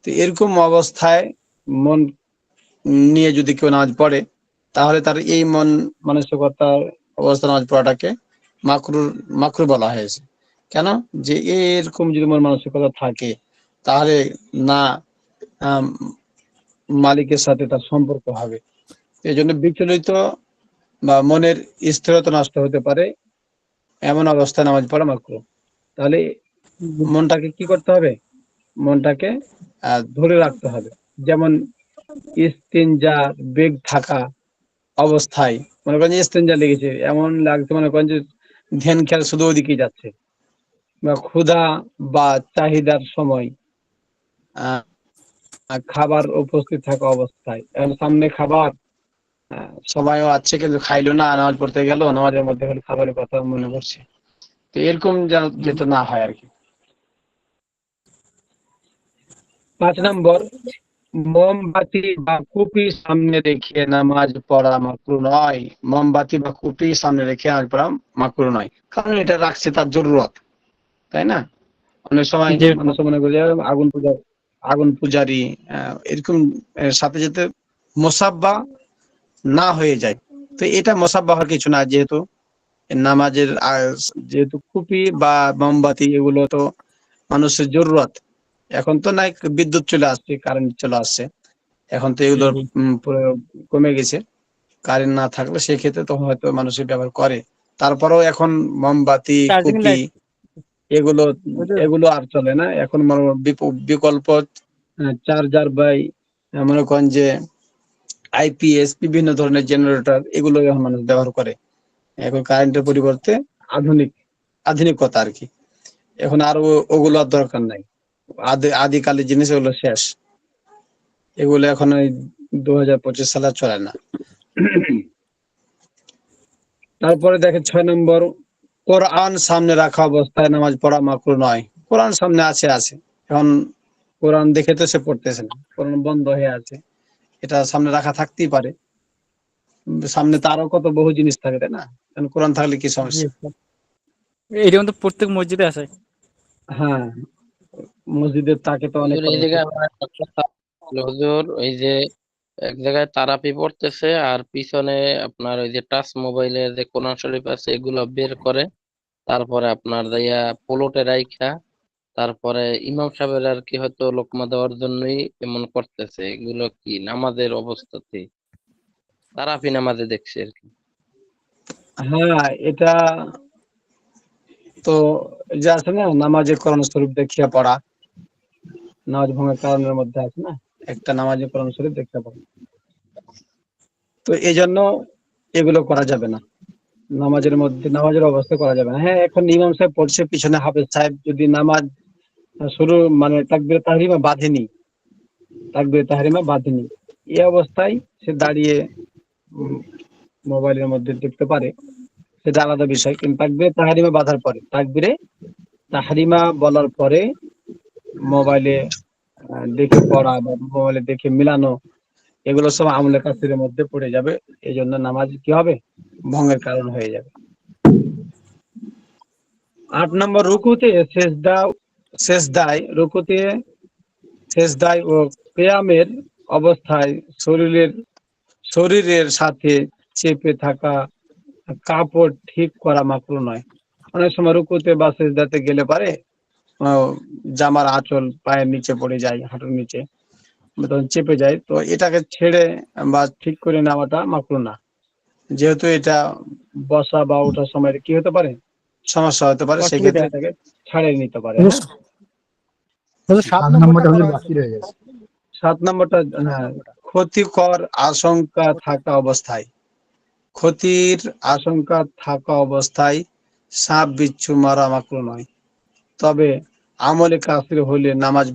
তো এরকম অবস্থায় মন নিয়ে যদি কেউ নামাজ পড়ে, তাহলে তার এই মন মানসিকতার অবস্থা নামাজ পড়াটাকে মাকরু বলা হয়েছে। কেন? যে এরকম যদি মন মানসিকতা থাকে, তাহলে না মালিকের সাথে তার সম্পর্ক হবে। এই জন্য বিচলিত বা মনের স্থিরতা নষ্ট হতে পারে এমন অবস্থায় নামাজ পড়া মাকরুহ। তাহলে মনটাকে কি করতে হবে? মনটাকে ধরে রাখতে হবে। যেমন ইস্তিনজা বেগ থাকা অবস্থায়, মনে করেন যে ইস্তিনজা লেগেছে, এমন লাগছে মনে করেন যে ধ্যান খেয়াল শুধু ওদিকেই যাচ্ছে, বা ক্ষুধা বা চাহিদার সময় খাবার উপস্থিত থাকা অবস্থায়, এখন সামনে খাবার, সবাইও আছে কিন্তু খাইলো না, নামাজ পড়তে গেল, নামাজের মধ্যে খাবারের কথা মনে পড়ছে। তো এরকম যেন যেতে না হয় আর কি। 5 নম্বর, মোমবাতি বা কুপি সামনে রেখে নামাজ পড়া মাকরুহ নয়। মোমবাতি বা কুপি সামনে রেখে নামাজ পড়া মাকরুহ নয়, কারণ এটা রাখছে তার জরুরত, তাই না? অনেক সময় মানুষ মনে করে আগুন পূজারি এরকম সাথে যেতে মোসাব্বা না হয়ে যায়। তো এটা মোসাব্বা হওয়ার কিছু না, যেহেতু নামাজের যেহেতু কুপি বা মোমবাতি এগুলো তো মানুষের জরুরত। এখন তো নাই বিদ্যুৎ চলে আসছে, কারেন্ট চলে আসছে, এখন তো এগুলো প্রয়োগ কমে গেছে। কারেন্ট না থাকলে সেই ক্ষেত্রে তখন হয়তো মানুষের ব্যবহার করে। তারপরেও এখন মোমবাতি, কুপি এগুলো আর চলে না। এখন বিকল্প চার্জার বাই মনে করেন যে আইপিএস বিভিন্ন ধরনের জেনারেটর, এগুলো এখন মানুষ ব্যবহার করে। এখন কারেন্টের পরিবর্তে আধুনিকতা আর কি। এখন আর ওগুলো আর দরকার নাই, আদিকালের জিনিস এগুলো শেষ, এগুলো এখন ওই 2025 সালে চলে না। তারপরে দেখেন 6 নম্বর, কোরআন সামনে রাখা অবস্থায় নামাজ পড়া মাকরুহ নয়। কোরআন সামনে আছে, এখন কোরআন দেখে তো সে পড়তেছে না, কোরআন বন্ধ হয়ে আছে, এটা সামনে রাখা থাকতেই পারে। সামনে তো আরো কত বহু জিনিস থাকে, তাই না? কারণ কোরআন থাকলে কি জি সমস্যা? এটা কিন্তু প্রত্যেক মসজিদে আছে। হ্যাঁ, মসজিদের তাকে তো অনেক হুজুর এই করা জায়গায় উচিত। আমার একটা কথা ছিল, হুজুর ওই যে এক জায়গায় তারাপি পড়তেছে আর পিছনে আপনার ওই যে টাচ মোবাইলের যে কোরআন শরীফ আছে এগুলো বের করে তারপরে আপনার যাইয়া পোলোটে রাইখা তারপরে ইমাম সাহেবের আর কি হয়তো লোকমা দেওয়ার জন্যই এমন করতেছে, এগুলো কি নামাজের অবস্থাতে তারাপি নামাজে দেখছি আর কি। হ্যাঁ, এটা তো যে আছে না, নামাজে কোরআন শরীফ দেখিয়া পড়া, নামাজ ভাঙার কারণের মধ্যে আছে না, একটা নামাজে কোরআন শরীফ দেখিয়া পড়া। তো এই জন্য এগুলো করা যাবে না, নামাজের মধ্যে নামাজের অবস্থা করা যাবে না। হ্যাঁ, এখন ইমাম সাহেব পড়ছে, পিছনে হাফেজ সাহেব যদি নামাজ শুরু মানে তাকবীরে তাহরিমা বাঁধেনি, তাকবীরে তাহরিমা বাঁধেনি, এই অবস্থায় সে দাঁড়িয়ে উম, মোবাইলের মধ্যে দেখতে পারে, সেটা আলাদা বিষয়। কিন্তু তাকবীরে তাহরিমা বাঁধার পরে, তাকবীরে তাহরিমা বলার পরে মোবাইলে দেখে পড়া বা মোবাইলে দেখে মিলানো, এগুলো সব আমলে কাসিরের মধ্যে পড়ে যাবে। এই জন্য নামাজ কি হবে, ভঙ্গের কারণ হয়ে যাবে। 8 নম্বর, রুকুতে সেজদায় ও কিয়ামের অবস্থায় শরীরের সাথে চেপে থাকা কাপড় ঠিক করা মাকরুহ নয়। অনেক সময় রুকুতে বা সেজদাতে গেলে পারে জামার আঁচল পায়ের নিচে পড়ে যায়, হাঁটুর নিচে তখন চেপে যায়, তো এটাকে ছেড়ে বা ঠিক করে নেওয়াটা মাকরুহ না। যেহেতু এটা বসা বা ওঠার সময় কি হতে পারে, সমস্যা হতে পারে, অসুবিধা। সেক্ষেত্রে এটাকে ছাড়িয়ে নিতে পারে। হুজুর, হ্যাঁ, হুজুর 7 5 নম্বরটা নম্বরটা করা হুজুর হয়েছে বাকি না। রয়ে গেছে। 7 নম্বরটা, হ্যাঁ, ক্ষতিকর আশঙ্কা থাকা অবস্থায়, ক্ষতির আশঙ্কা থাকা অবস্থায় সাপ বিচ্ছু মারা মাকরুহ নয়। তবে আমলে কাফির হলে নামাজ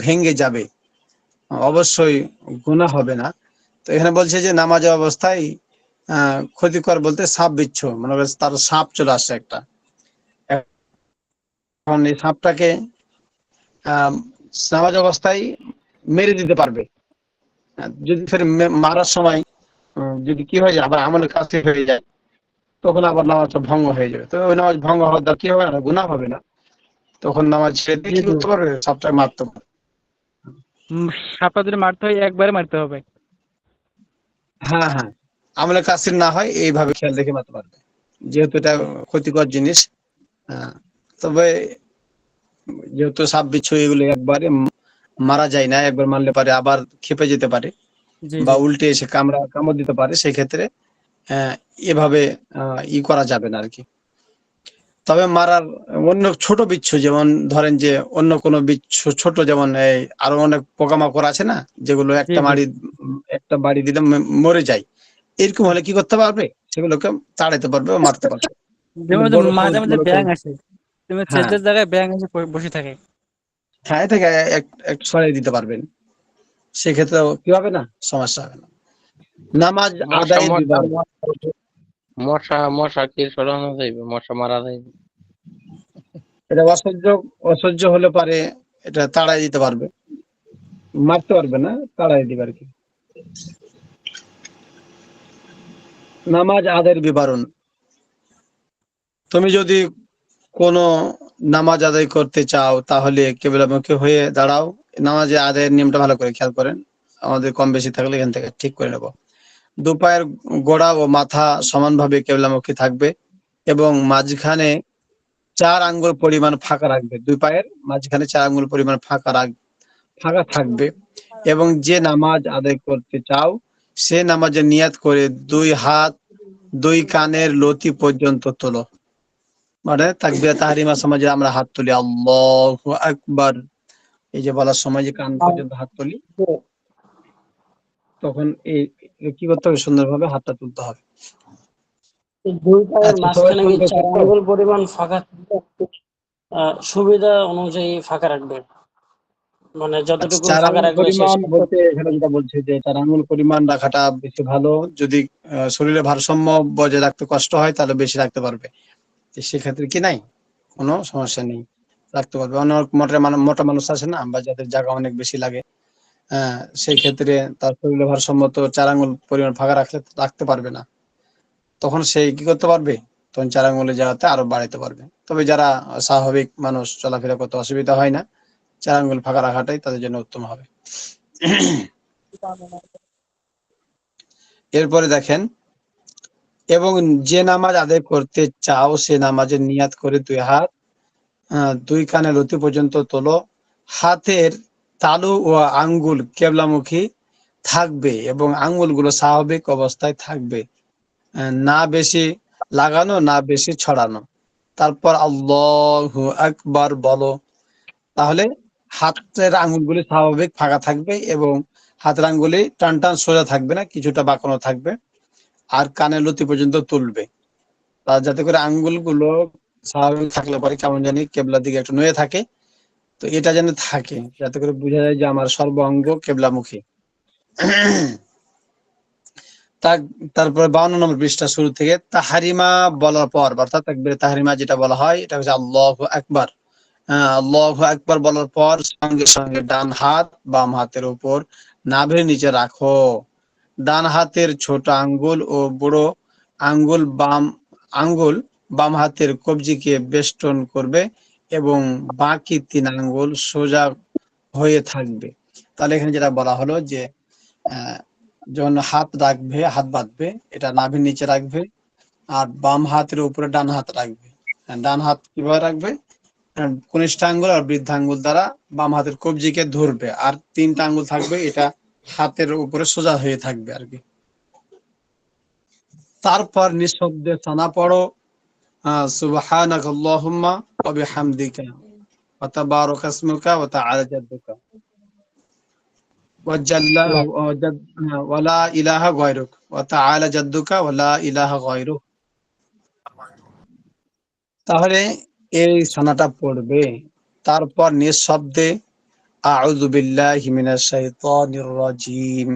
ভেঙে যাবে, অবশ্যই গুনাহ হবে না। তো এখানে বলছে যে নামাজ অবস্থায় ক্ষতিকর বলতে সাপ বিচ্ছু, মানে তার সাপ চলে আসছে একটা, এখন এই সাপটাকে আহ নামাজ অবস্থায় মেরে দিতে পারবে। যদি ফের মারার সময় যদি কি হয়ে যায়, আবার আমলের কাছে হয়ে যায়, তখন আবার নামাজটা ভঙ্গ হয়ে যাবে। তো ওই নামাজ ভঙ্গ হওয়ার দ্বারা কি হবে না, গুনাহ হবে না। তখন নামাজ ছেড়ে দিয়ে জি কি জি। করতে পারবে, সাপটাকে মারতে পারবে। সাপটা যদি মারতে হয় একবারে মারতে হবে। হ্যাঁ, হ্যাঁ, আমলে কাসির না হয় এইভাবে খেয়াল রেখে মারতে পারবে, যেহেতু এটা ক্ষতিকর জিনিস। হ্যাঁ, তবে যেহেতু সাপ বিচ্ছু এগুলো একবারে মারা যায় না, একবার মারলে পারে আবার খেপে যেতে পারে জি বা জি। উল্টে এসে কামড় দিতে পারে, সেক্ষেত্রে এভাবে করা যাবে না আর কি। তবে মারার অন্য ছোট বিচ্ছু, যেমন ধরেন যে অন্য কোনো বিচ্ছু ছোট, যেমন এই আরো অনেক পোকামাকড় আছে না, যেগুলো জি জি। একটা বাড়ি দিলে মরে যায়, এরকম হলে কি করতে পারবে, সেগুলোকে তাড়াইতে পারবে বা মারতে পারবে। কিন্তু যেমন যে বড় মাঝে মাঝে সাপগুলোকে, ব্যাঙ আসে, তুমি হ্যাঁ, সেজদার জায়গায় ব্যাঙ এসে বসে থাকে। হ্যাঁ, এটাকে এক সরিয়ে দিতে পারবেন, সেক্ষেত্রে কি হবে না, সমস্যা হবে না। নামাজ মশা আদায়ের মশা বিবরণ, মশা মশা মশা কি সরানো যাইবে, মশা মারা যাইবে? এটা অসহ্য হলে পারে এটা তাড়াই দিতে পারবে, মারতে পারবে না, তাড়াই দিবে আর কি। নামাজ আদায়ের বিবরণ, তুমি যদি কোনো নামাজ আদায় করতে চাও তাহলে কেবলামুখী হয়ে দাঁড়াও। নামাজে আদায়ের নিয়মটা ভালো করে খেয়াল করেন, আমাদের কম বেশি থাকলে এখান থেকে ঠিক করে নেব। দুপায়ের গোড়া ও মাথা সমানভাবে কেবলামুখী থাকবে এবং মাঝখানে 4 আঙ্গুল পরিমাণ ফাঁকা রাখবে, দুই পায়ের মাঝখানে 4 আঙ্গুল পরিমাণ ফাঁকা থাকবে। এবং যে নামাজ আদায় করতে চাও সে নামাজে নিয়াত করে 2 হাত 2 কানের লতি পর্যন্ত তোলো, মানে তাকবীরে তাহরিমা সমাজে আমরা হাত তুলি আল্লাহু আকবার, এই যে বলার সময় যে কান পর্যন্ত হাত তুলি, তখন এই কি করতে হবে, সুন্দরভাবে হাতটা তুলতে হবে। দুই পায়ের আচ্ছা, সবাই মাঝখানে কি শুনতেছেন 4 তো? আঙ্গুল পরিমাণ ফাঁকা থাকবে? সুবিধা অনুযায়ী ফাঁকা রাখবে। মানে যতটুকু চার ফাঁকা আঙ্গুল রাখবে পরিমাণ বলতে এখানে যেটা বলছে যে 4 আঙ্গুল পরিমাণ রাখাটা বেশি ভালো। যদি শরীরে ভারসাম্য বজায় রাখতে কষ্ট হয় তাহলে বেশি রাখতে পারবে। তো সেক্ষেত্রে কি নাই, কোনো সমস্যা নেই, রাখতে পারবে। অনেক মোটা মানুষ আছে না, বা যাদের জায়গা অনেক বেশি লাগে, সেই ক্ষেত্রে তার শরীরে ভারসাম্য তো 4 আঙ্গুল পরিমাণ ফাঁকা রাখতে পারবে না। তখন সেই কি করতে পারবে, তখন 4 আঙ্গুলের জায়গাতে আরো বাড়াইতে পারবে। তবে যারা স্বাভাবিক মানুষ, চলাফেরা করতে অসুবিধা হয় না, 4 আঙ্গুল ফাঁকা রাখাটাই তাদের জন্য উত্তম হবে। এরপরে দেখেন, এবং যে নামাজ আদায় করতে চাও সে নামাজের নিয়াত করে 2 হাত 2 কানে লতি পর্যন্ত তোলো। হাতের তালু ও আঙ্গুল কেবলামুখী থাকবে এবং আঙ্গুলগুলো স্বাভাবিক অবস্থায় থাকবে, না বেশি লাগানো না বেশি ছড়ানো। তারপর আল্লাহু আকবার বলো। তাহলে হাতের আঙ্গুলগুলি স্বাভাবিক ফাঁকা থাকবে এবং হাতের আঙ্গুলি টান টান সোজা থাকবে না, কিছুটা বাঁকানো থাকবে। আর কানের লতি পর্যন্ত তুলবে, যাতে করে আঙ্গুলগুলো স্বাভাবিক থাকলে পরে কেমন জানি কেবলার দিকে একটু নয়ে থাকে। তো এটা যেন থাকে, যাতে করে বোঝা যায় যে আমার সর্ব অঙ্গ কেবলামুখী। তারপরে 52 নম্বর পৃষ্ঠা শুরু থেকে তাহারিমা বলার পর, অর্থাৎ তাকবীরে তাহারিমা যেটা বলা হয় এটা হচ্ছে আল্লাহু আকবার। আল্লাহু আকবার বলার পর সঙ্গে সঙ্গে ডান হাত বাম হাতের উপর নাভির নিচে রাখো। ডান হাতের ছোট আঙ্গুল ও বড় আঙ্গুল বাম হাতের কবজিকে বেষ্টন করবে এবং বাকি 3 আঙ্গুল সোজা হয়ে থাকবে। তাহলে এখানে যেটা বলা হলো যে যখন হাত রাখবে, হাত বাঁধবে, এটা নাভির নিচে রাখবে আর বাম হাতের উপরে ডান হাত রাখবে। ডান হাত কিভাবে রাখবে, কনিষ্ঠ আঙ্গুল আর বৃদ্ধাঙ্গুল দ্বারা বাম হাতের কবজিকে ধরবে, আর 3টা আঙ্গুল থাকবে এটা হাতের উপরে সোজা হয়ে থাকবে আর কি। তারপর নিঃশব্দে সানা পড়ো, সুবহানাকা আল্লাহুম্মা ওয়া বিহামদিকা ওয়া তাবারাকা ইসমুকা ওয়া তাআলা জাদ্দুকা ওয়া লা ইলাহা গায়রুক ওয়া তাআলা জাদ্দুকা ওয়া লা ইলাহা গায়রুক। তাহলে এই সানাটা পড়বে। তারপর নিঃশব্দে আউযু বিল্লাহি মিনাশ শাইতানির রাজীম,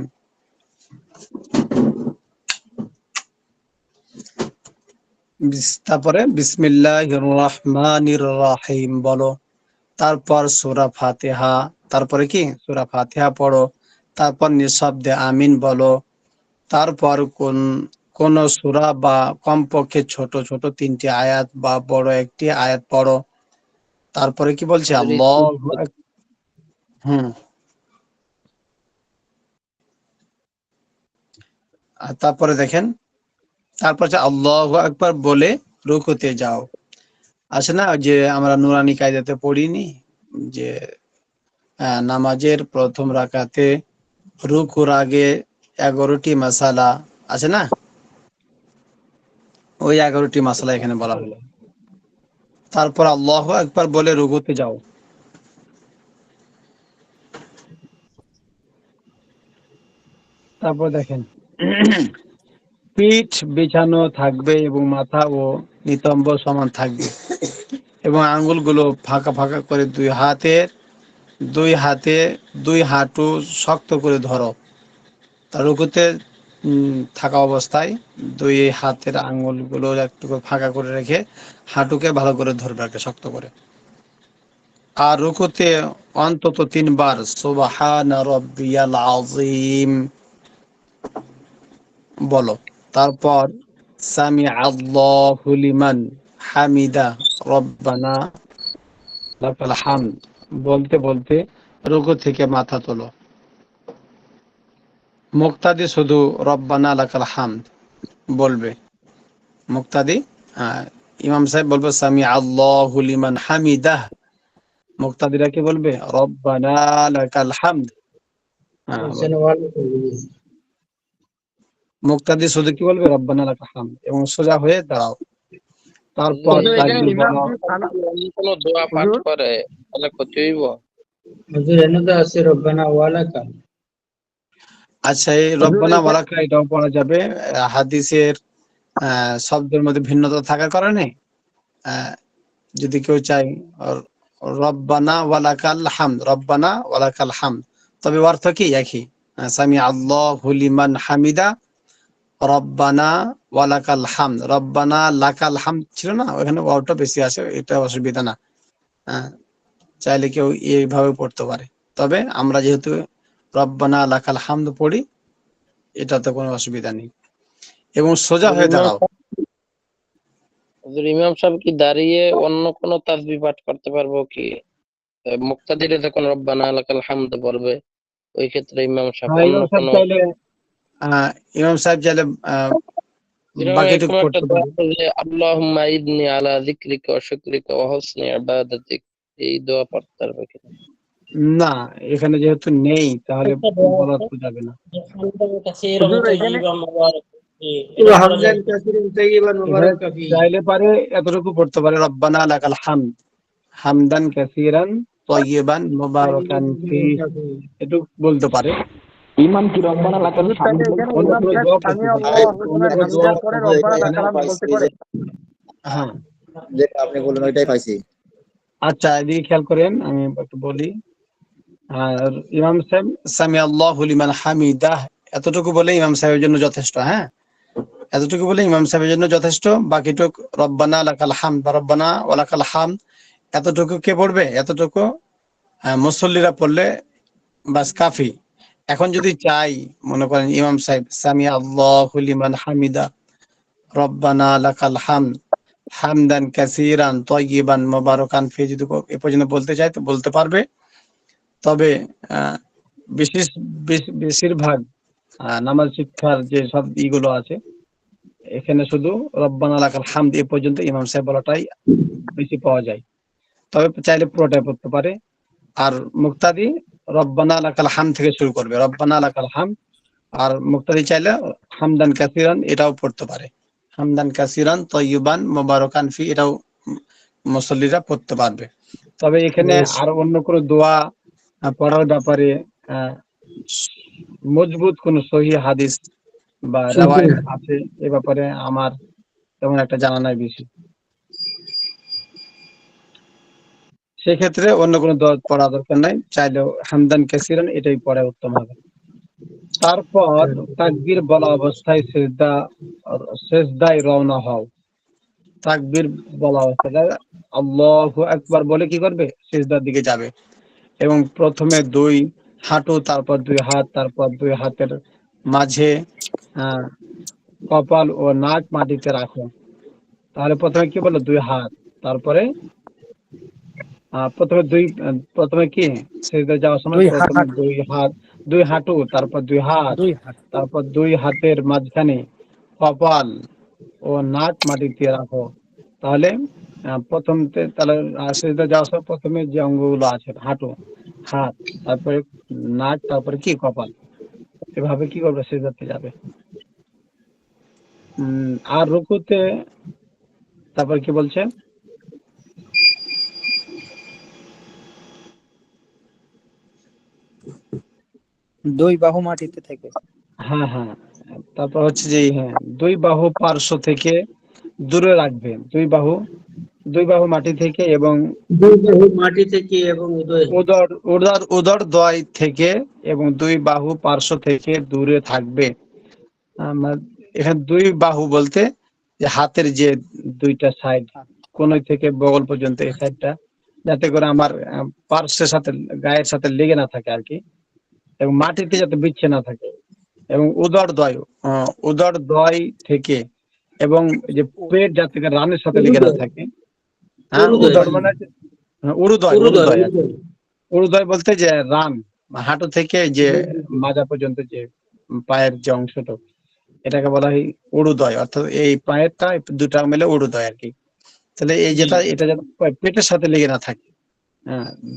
তারপরে বিসমিল্লাহির রহমানির রহিম বলো। তারপর সূরা ফাতিহা, তারপরে কি সূরা ফাতিহা পড়ো। তারপর নিঃশব্দে আমিন বলো। তারপর কোন সূরা বা কমপক্ষে ছোট ছোট 3টি আয়াত বা বড় একটি আয়াত পড়ো। তারপরে কি বলছে, আল্লাহু আর তারপরে দেখেন, তারপর আল্লাহু আকবার বলে রুকুতে যাও। আছে না যে আমরা নুরানি কায়দাতে পড়িনি যে নামাজের প্রথম রাকাতে রুকুর আগে 11টি মাসালা আছে না, ওই 11টি মাসালা এখানে বলা হলো। তারপর আল্লাহু আকবার বলে রুকুতে যাও। তারপর দেখেন, পিঠ বিছানো থাকবে এবং মাথা ও নিতম্ব সমান থাকবে এবং আঙ্গুলগুলো ফাঁকা ফাঁকা করে দুই হাঁটু শক্ত করে ধরো। তার রুকুতে থাকা অবস্থায় 2 হাতের আঙ্গুলগুলো একটু ফাঁকা করে রেখে হাঁটুকে ভালো করে ধরবে আর শক্ত করে। আর রুকুতে অন্তত 3 বার সুবহানা রাব্বিয়াল আযীম বলো। তারপর সামি আল্লাহু লিমান হামিদা রব্বানা লাকাল হামদ বলতে বলতে রুকু থেকে মাথা তোলো। মুক্তাদি শুধু রব্বানা লাকাল হামদ বলবে। মুক্তাদি ইমাম সাহেব বলবে সামি আল্লাহু লিমান হামিদা, মুক্তাদিরা কি বলবে, রব্বানা লাকাল হামদ। মুক্তাদি শুধু কি বলবে, রব্বানা লাকাল হামদ, এবং সোজা হয়ে দাঁড়াও। তারপর তাকবীর বলো। কোনো দোয়া পাঠ করে তাহলে ক্ষতি হইব? আচ্ছা, এই রব্বানা ওয়ালাকা এটাও পড়া যাবে। হাদিসের শব্দের মধ্যে ভিন্নতা থাকার কারণে যদি কেউ চায় রব্বানা ওয়ালাকাল হামদ, রব্বানা ওয়ালাকাল হামদ, তবে অর্থ কি একই। সামি আল্লাহু লিমান হামিদা, রব্বানা ওয়ালাকাল হামদ, রব্বানা লাকাল হামদ ছিল না, ওখানে ওয়াওটা বেশি আছে, এটা অসুবিধা না। চাইলে কেউ এইভাবে পড়তে পারে, তবে আমরা যেহেতু রব্বানা লাকাল হামদ পড়ি, এটাতে কোনো অসুবিধা নেই। এবং সোজা হয়ে দাঁড়াও। ইমাম সাহেব কি দাঁড়িয়ে অন্য কোনো তাসবিহ পাঠ করতে পারবো কি? মুক্তাদিরে যখন রব্বানা লাকাল হামদ পড়বে, ওই ক্ষেত্রে ইমাম সাহেব অন্য ইমাম সাহেব কোনো চাইলে ইমাম সাহেব চাইলে বাকিটুকু এরকম একটা পড়তে দোয়া পারে। আছে যে আল্লাহুম্মা ইদনি আলা যিকরিকা ওয়া শুকরিকা ওয়া হুসনি ইবাদাতিক, এই দোয়া পড়তে পারবে কিনা? না, এখানে যেহেতু নেই তাহলে একটা দোয়া বলা আছে তো যাবে না। যে হামদান কাসীরান হুজুর এখানে তাইয়িবান মুবারাকান ফি, এটা পড়া হামদান যাবে? কাসিরান তাইয়িবান এখানে মুবারাকান ফি। চাইলে পারে এতটুকু পড়তে পারে, রব্বানা লাকাল হামদ হামদান কাসীরান তাইয়িবান মুবারাকান ফি, এটুকু বলতে পারে। ইমাম কি রব্বানা লাকাল হুজুর হামদ তাহলে এখানে অন্য ইমাম কোনো সাহেব দোয়া সামি পড়তে পারে, আল্লাহু অন্য লিমান কোনো দোয়া হামিদার পরে শুধু রব্বানা এটাই লাকাল আমরা হামদ বলতে পাইছি পারে? হ্যাঁ। যেটা আপনি বললেন ওইটাই পাইছি। আচ্ছা, এদিকে খেয়াল করেন, আমি একটু বলি। আর ইমাম সাহেব সামি আল্লাহু লিমান হামিদাহ, এতটুকু বলে ইমাম সাহেবের জন্য যথেষ্ট। হ্যাঁ, এতটুকু বলে ইমাম সাহেবের জন্য যথেষ্ট। বাকিটুক রব্বানা লাকাল হামদ বা রব্বানা ওয়ালাকাল হামদ, এতটুকু কে পড়বে? এতটুকু মুসল্লিরা পড়লে বাস কাফি। এখন যদি চাই, মনে করেন ইমাম সাহেব সামি আল্লাহু লিমান হামিদা রব্বানা লাকাল হামদ হামদান কাসীরান তাইয়িবান মুবারাকান ফি, যদি এ পর্যন্ত বলতে চায় তো বলতে পারবে। তবে বিশেষ বেশিরভাগ নামাজ শিক্ষার যে সব ইগুলো আছে, এখানে শুধু রব্বানা লাকাল হামদ এ পর্যন্ত ইমাম সাহেব বলাটাই বেশি পাওয়া যায়। তবে চাইলে পুরোটাই পড়তে পারে। আর মুক্তাদি রব্বানা লাকাল হামদ থেকে শুরু করবে, রব্বানা লাকাল হামদ। আর মুক্তাদি চাইলে হামদান কাসিরান এটাও পড়তে পারে, হামদান কাসিরান তাইয়িবান মুবারাকান ফি, এটাও মুসল্লিরা পড়তে পারবে। তবে এখানে আর অন্য কোনো দোয়া পড়ার ব্যাপারে মজবুত কোন সহিহ হাদিস বা রিওয়ায়াত আছে এ ব্যাপারে আমার তেমন একটা জানা নাই বেশি। সেক্ষেত্রে অন্য কোনো দোয়া পড়া দরকার নাই, চাইলেও হামদান কাসিরান এটাই পড়া উত্তম হবে। তারপর তাকবীর বলা অবস্থায় সেজদায় রওনা হও। তাকবীর বলা অবস্থায় আল্লাহু আকবার বলে কি করবে? সিজদার দিকে যাবে। এবং প্রথমে দুই হাঁটু, তারপর দুই হাত, তারপর দুই হাতের মাঝে কপাল ও নাক মাটিতে রাখো। তাহলে প্রথমে কি বললো? দুই হাত। তারপরে প্রথমে কি সিজদায় যাওয়ার সময় প্রথমে দুই হাঁটু, তারপর দুই হাত, তারপর দুই হাতের মাঝখানে কপাল ও নাক মাটিতে রাখো। তাহলে তাহলে সিজদায় যাওয়ার সময় প্রথমে যে অঙ্গগুলো আছে, হাঁটু, হাত, তারপরে নাক, তারপরে কি কপাল, এভাবে কি করবে? সিজদাতে যাবে। আর রুকুতে তারপর কি বলছে? দুই বাহু মাটিতে থেকে। হ্যাঁ হ্যাঁ, তারপর হচ্ছে যে দুই বাহু পার্শ্ব থেকে দূরে রাখবে। দুই বাহু মাটি থেকে এবং মাটি থেকে এবং উদরদ্বয় থেকে এবং দুই বাহু পার্শ্ব থেকে দূরে থাকবে। এখানে দুই বাহু বলতে যে হাতের যে দুইটা সাইড, কোন থেকে বগল পর্যন্ত এই সাইডটা, যাতে করে আমার পার্শ্বের সাথে গায়ের সাথে লেগে না থাকে আর কি, এবং মাটিতে যাতে বিচ্ছে না থাকে। এবং উদরদ্বয় থেকে এবং যে পেট যাতে রানের সাথে লেগে না থাকে। উদর মানে উরুদয় বলতে যে রান, হাঁটু থেকে যে মাজা পর্যন্ত যে পায়ের যে অংশটা, এটাকে বলা হয় উরুদয়। অর্থাৎ এই পায়েরটা দুটা মিলে উরুদয় আর কি। তাহলে এটা যেন পেটের সাথে লেগে না থাকে।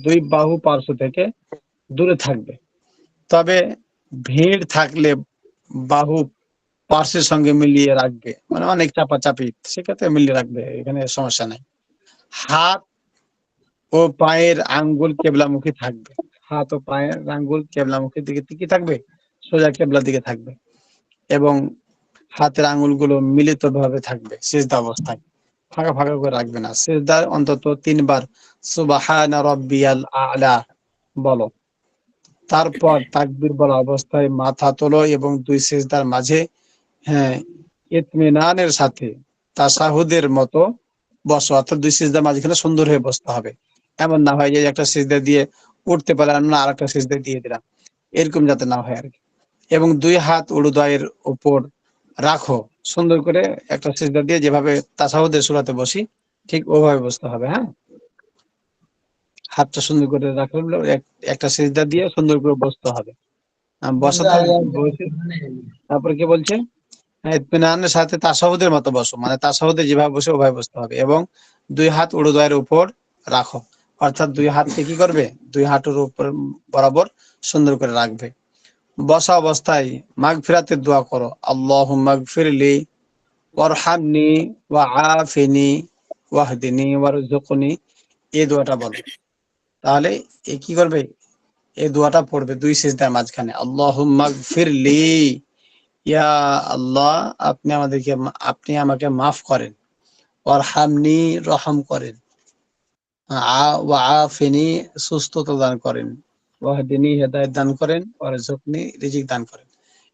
দুই বাহু পার্শ্ব থেকে দূরে থাকবে। তবে ভিড় থাকলে বাহু পার্শ্বের সঙ্গে মিলিয়ে রাখবে, মানে অনেক চাপাচাপি, সেক্ষেত্রে মিলিয়ে রাখবে, এখানে সমস্যা নাই। হাত ও পায়ের আঙ্গুল কেবলামুখী থাকবে। হাত ও পায়ের আঙ্গুল কেবলামুখীর দিকে কি থাকবে? সোজা কেবলার দিকে থাকবে। এবং হাতের আঙ্গুলগুলো মিলিত ভাবে থাকবে সিজদা অবস্থায়। ফাঁকা ফাঁকা করে রাখবে না। সিজদার অন্তত 3 বার সুবহানা রাব্বিয়াল আ'লা বলো। তারপর তাকবীর বলা অবস্থায় মাথা তোলো এবং দুই সিজদার মাঝে ইতমিনানের সাথে তাশাহুদের মতো বসো, অর্থাৎ দুই সিজদার মাঝখানে সুন্দর হয়ে বসতে হবে। এমন না হয় যে একটা সিজদা দিয়ে উঠতে পারলাম না, আরেকটা সিজদা দিয়ে দিলাম, এরকম যাতে না হয় আর কি। এবং দুই হাত উরুদয়ের উপর রাখো, সুন্দর করে একটা সিজদা দিয়ে যেভাবে তাশাহুদের সূরাতে বসি ঠিক ওভাবে বসতে হবে। হ্যাঁ, হাতটা সুন্দর করে রাখলে একটা সিজদা দিয়ে সুন্দর করে বসতে হবে। বসাতে বসে তারপরে কি বলছে, ইতমিনানের সাথে তাশাহুদের মতো বসো, মানে তাশাহুদে যেভাবে বসে ওভাবে বসতে হবে। এবং দুই হাত উরুদয়ের উপর রাখো, অর্থাৎ দুই হাতকে কি করবে, দুই হাঁটুর উপর বরাবর সুন্দর করে রাখবে। বসা অবস্থায় মাগফিরাতের দোয়া করো, আল্লাহুম্মা গফিরলি ওয়ারহামনি ওয়া আফিনি ওয়াহদিনি ওয়ারযুকনি, এই দোয়াটা বলো। তাহলে এ কি করবে, এই দোয়াটা পড়বে দুই সিজদার মাঝখানে, আল্লাহুম্মা গফিরলি, ইয়া আল্লাহ আপনি আমাকে মাফ করেন, ওয়ারহামনি রহম করেন, ওয়া আফিনি সুস্থতা দান করেন, ওয়াহদিনি হেদায়েত দান করেন, ওয়ারযুকনি রিজিক দান করেন।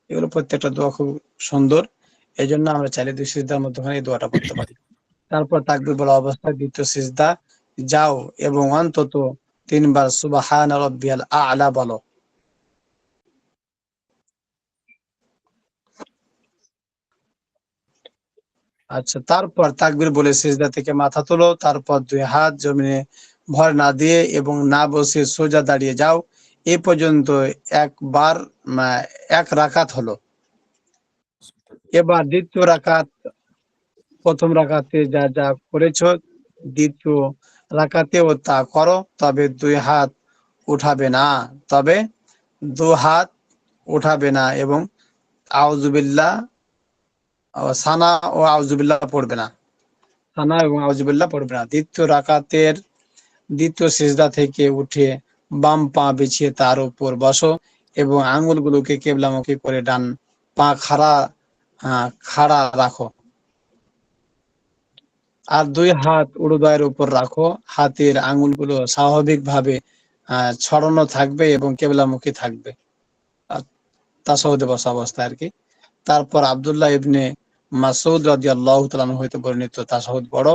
এগুলো প্রত্যেকটা দোয়া খুব সুন্দর, এই জন্য আমরা চাইলে দুই সিজদার মধ্যখানে এই দোয়াটা পড়তে পারি। তারপর তাকবীর বলা অবস্থায় দ্বিতীয় সিজদা যাও এবং অন্তত 3 বার সুবহান রাব্বিয়াল আ'লা বলো। আচ্ছা, তারপর তাকবীর বলে সিজদা থেকে মাথা তোলো, তারপর দুই হাত জমিনে ভর না দিয়ে এবং না বসে সোজা দাঁড়িয়ে যাও। এ পর্যন্ত একবার এক রাকাত হলো। এবার দ্বিতীয় রাকাত, প্রথম রাকাতে যা যা করেছো দ্বিতীয় রাকাতেও তা করো, তবে দুই হাত উঠাবে না এবং আউযুবিল্লাহ সানা ও আউযুবিল্লাহ পড়বে না, সানা এবং আউযুবিল্লাহ পড়বে না। দ্বিতীয় রাকাতের দ্বিতীয় সিজদা থেকে উঠে বাম পা বিছিয়ে তার উপর বসো এবং আঙ্গুলগুলোকে কিবলামুখী করে ডান পা খাড়া রাখো, আর দুই হাত উরুদয়ের উপর রাখো। হাতের আঙ্গুলগুলো স্বাভাবিকভাবে ছড়ানো থাকবে এবং কিবলামুখী থাকবে, তাশাহুদে বসা অবস্থায় আর কি। তারপর আব্দুল্লাহ ইবনে মাসউদ রাদিয়াল্লাহু তাআলা আনহু হতে বর্ণিত তাশাহুদ পড়ো,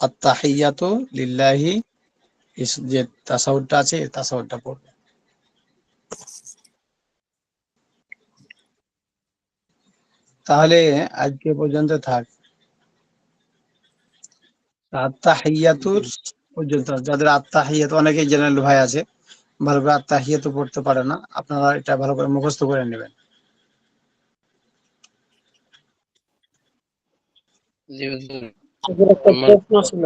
আত-তাহিয়াতু লিল্লাহি, যে তাশাহুদটা আছে এই তাশাহুদটা পড়বে। তাহলে আজকে পর্যন্ত থাক, আত-তাহিয়াতুর পর্যন্ত। যাদের আত-তাহিয়াত, অনেকেই জেনারেল ভাই আছে ভালো করে আত-তাহিয়াতু পড়তে পারে না, আপনারা এটা ভালো করে মুখস্থ করে নেবেন। জি হুজুর, একটা আমার প্রশ্ন ছিল।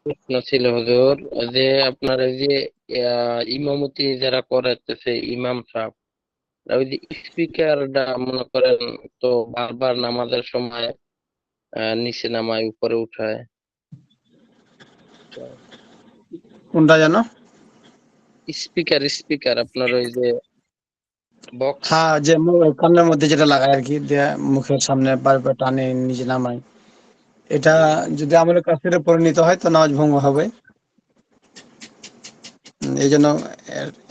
প্রশ্ন ছিল হুজুর, যে আপনার এই যে ইমামতি যারা করাতেছে ইমাম সাহেব, ওই যে স্পিকারটা মনে করেন তো বারবার নামাজের সময় নিচে নামায় উপরে উঠায়, কোনটা জানো? স্পিকার আপনার ওই যে বক্স। হ্যাঁ, যে কানের মধ্যে যেটা লাগায় আর কি, মুখের সামনে বারবার টানে নিচে নামায়, এটা যদি আমলের কাফিরে পরিণত হয় তো নামাজ ভঙ্গ হবে। এই জন্য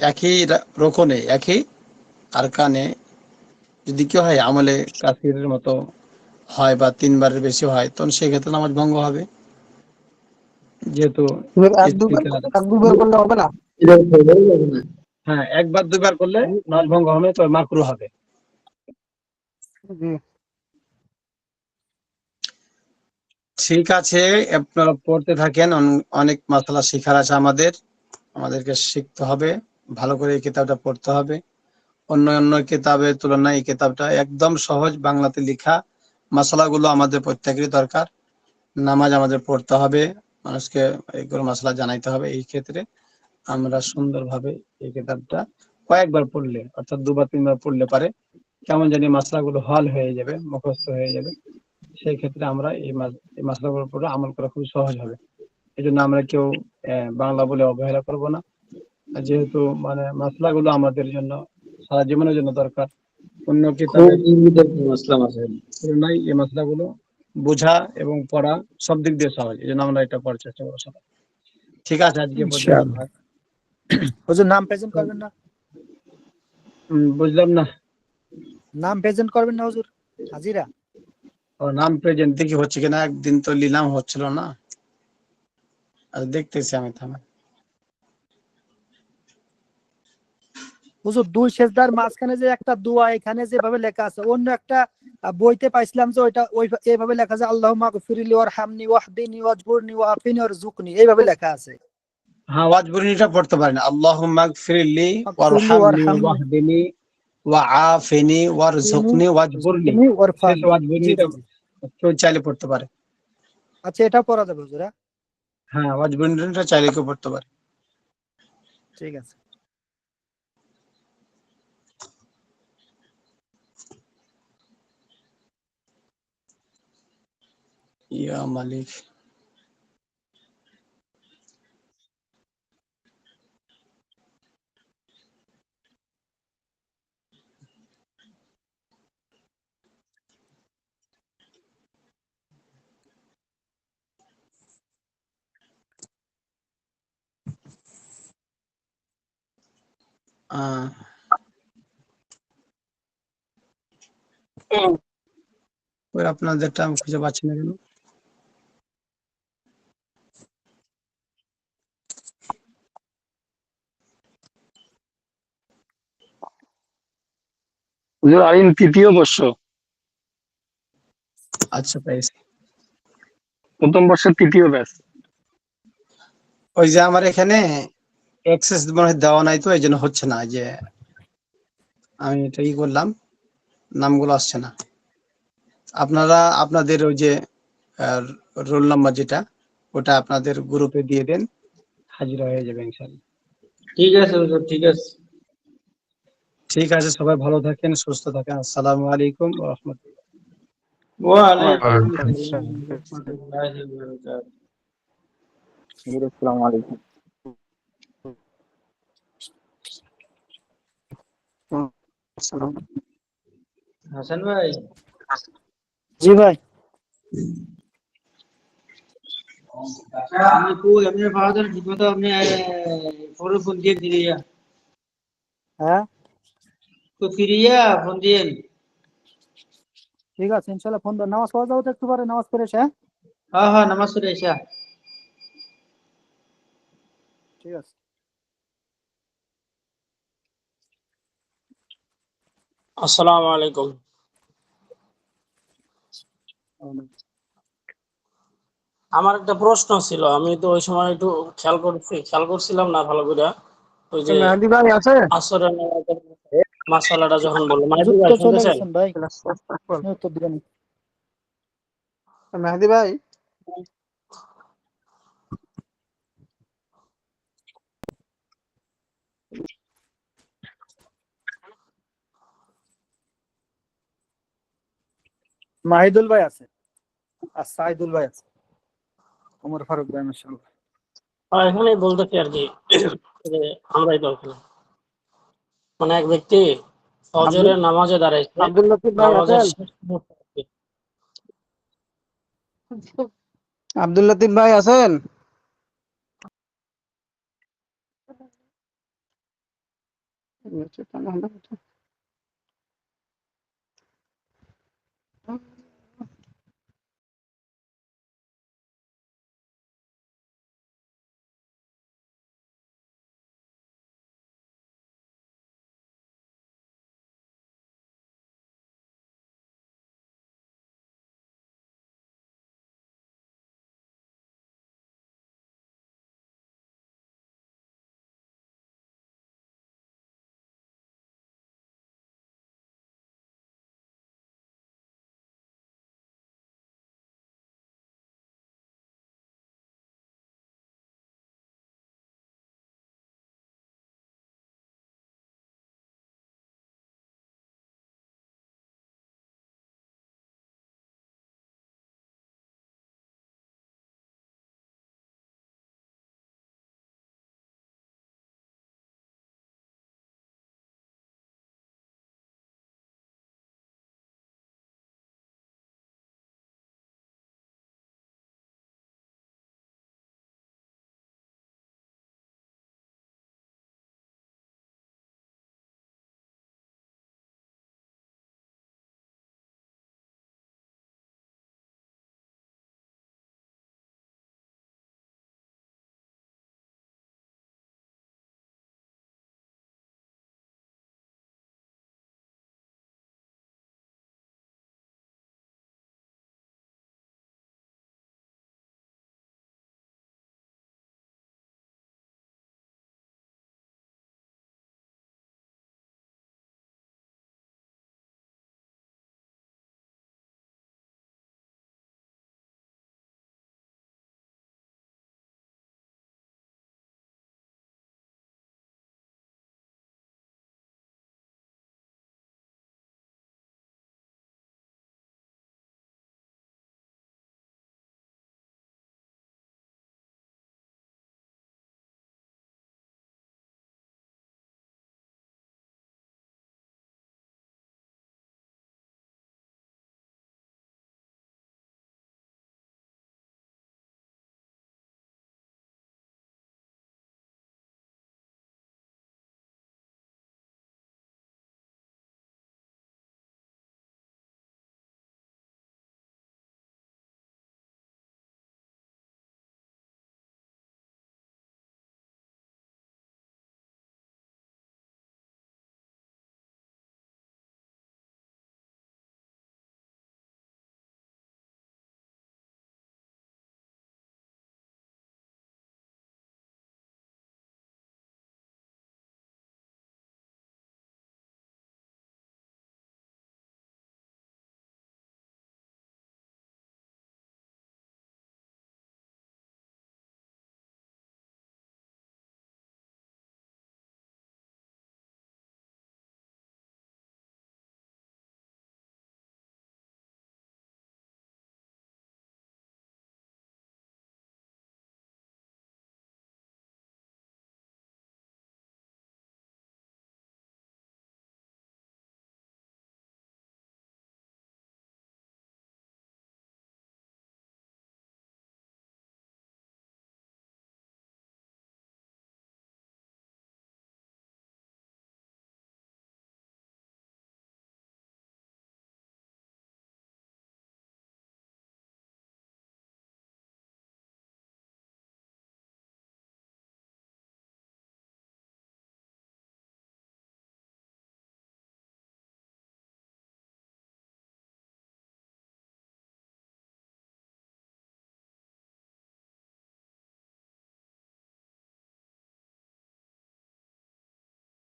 একই রকনে একই আরকানে যদি কি হয় আমলে কাফিরের মতো হয় বা 3 বারের বেশি হয়, তখন সেক্ষেত্রে নামাজ ভঙ্গ হবে, যেহেতু এক দুবার করলে হবে না। হ্যাঁ, একবার দুইবার করলে নামাজ ভঙ্গ হবে, তো মাকরুহ হবে। ঠিক আছে, আপনারা পড়তে থাকেন, অনেক মাসালা শেখার আছে আমাদেরকে শিখতে হবে, ভালো করে এই কিতাবটা পড়তে হবে। অন্য কিতাবের তুলনায় এই কিতাবটা একদম সহজ, বাংলাতে লেখা, মাসালাগুলো আমাদের প্রত্যেকেরই দরকার। নামাজ আমাদের পড়তে হবে, মানুষকে এইগুলো মাসালা জানাইতে হবে। এই ক্ষেত্রে আমরা সুন্দরভাবে এই কিতাবটা কয়েকবার পড়লে, অর্থাৎ 2 বা 3 বার পড়লে পারে কেমন জানি মাসালাগুলো হল হয়ে যাবে, মুখস্থ হয়ে যাবে। সেই ক্ষেত্রে আমরা এই মাসালাগুলোর উপরে আমল করা খুব সহজ হবে। এই জন্য আমরা কেউ বাংলা বলে অবহেলা করব না, যেহেতু মানে মাসলাগুলো আমাদের জন্য সারা জীবনের জন্য দরকার। অন্য কিতাবে নাই এই মাসলাগুলো বোঝা এবং পড়া সব দিক দিয়ে সহজ, এই জন্য আমরা এটা পড়ার চেষ্টা করবো সবাই। ঠিক আছে, আজকে পর্যন্ত ইনশাআল্লাহ। ভাই। হুজুর নাম প্রেজেন্ট করবেন না? বুঝলাম না। নাম প্রেজেন্ট করবেন না হুজুর? হাজিরা। ও, নাম প্রেজেন্ট দেখি হচ্ছে কিনা, একদিন তো নিলাম হচ্ছিল না, আর দেখতেছি আমি, থামে। হুজুর দুই সেজদার মাঝখানে যে একটা দোয়া এখানে যেভাবে লেখা আছে, অন্য একটা বইতে পাইছিলাম যে ওইটা এইভাবে লেখা আছে, আল্লাহুম্মা গফিরলি ওয়ারহামনি ওয়াহদিনি ওয়াজবুরনি ওয়াআফিনি ওয়ারযুকনি, এইভাবে লেখা আছে। হ্যাঁ, ওয়াজবুরনিটা পড়তে পারেন, আল্লাহুম্মা গফিরলি গফিরলি ওয়ারহামনি ওয়ারহামনি ওয়াহদিনি ওয়াআফিনি ওয়ারযুকনি ওয়াজবুরনি, ওয়ারযুকনি শেষ ওয়ারফানি। জি ওয়াজবুরনিটা জি জি। কেউ চাইলে পড়তে পারে। আচ্ছা, এটা পড়া যাবে হুজুর? হ্যাঁ? হ্যাঁ, ওয়াজবুরনিটা চাইলে কেউ পড়তে পারে। ঠিক আছে। ইয়া মালিক। ওই আপনাদেরটা আমি খুঁজে পাচ্ছি না কেন? হুজুর আইন 3য় বর্ষ, আচ্ছা, পাইছি। প্রথম বর্ষের 3য় ব্যাচ। ওই যে আমার এখানে অ্যাক্সেস মনে হয় দেওয়া নাই, তো এই জন্য হচ্ছে না, যে আমি এটা ই করলাম, নামগুলো আসছে না। আপনারা আপনাদের ওই যে রোল নাম্বার যেটা, ওটা আপনাদের গ্রুপে দিয়ে দেন, হাজিরা হয়ে যাবে ইনশাআল্লাহ। ঠিক আছে হুজুর, ঠিক আছে। ঠিক আছে, সবাই ভালো থাকেন, সুস্থ থাকেন। আসসালামু আলাইকুম ওয়া রাহমাতুল্লাহ। ওয়ালাইকুম আসসালাম ওয়া রাহমাতুল্লাহি ওয়া বারাকাতুহু। আসসালামু আলাইকুম। হাসান ভাই, জি ভাই। আপনি কই? আপনি পাওয়া যান ঠিক মতো, আপনি ফোন দিয়ে ফিরিয়া হ্যাঁ, তো ফিরিয়া ফোন দিয়েন। ঠিক আছে ইনশাআল্লাহ। ফোন দাও। নামাজ পড়া যাও তো একটু পরে, নামাজ পড়ে এসে। হ্যাঁ, হ্যাঁ হ্যাঁ, নামাজ পড়ে এসা। ঠিক আছে। আসসালামু আলাইকুম। আমার একটা প্রশ্ন ছিল, আমি তো ওই সময় একটু খেয়াল করছিলাম না ভালো করে। ওই যে মেহেদী ভাই আছে? আসরের নামাজের মাসালাটা যখন বললো, হুজুর মাহিদুর ভাই তো চলে শুনতেছেন? গেছেন ভাই, আপনি উত্তর দিবেন। মেহেদী ভাই মাহিদুল ভাই আছে, আর সাইদুল ভাই আছে, ওমর ফারুক ভাই মাশাআল্লাহ। এখানে বলতেছি আর কি, যে আমরাই তো ওখানে, মানে এক ব্যক্তি আব্দুল ফজরের নামাজে দাঁড়াইছে, আব্দুল লতিফ ভাই নামাজের আছেন? শেষ মুহূর্তে। আব্দুল লতিফ ভাই আছেন?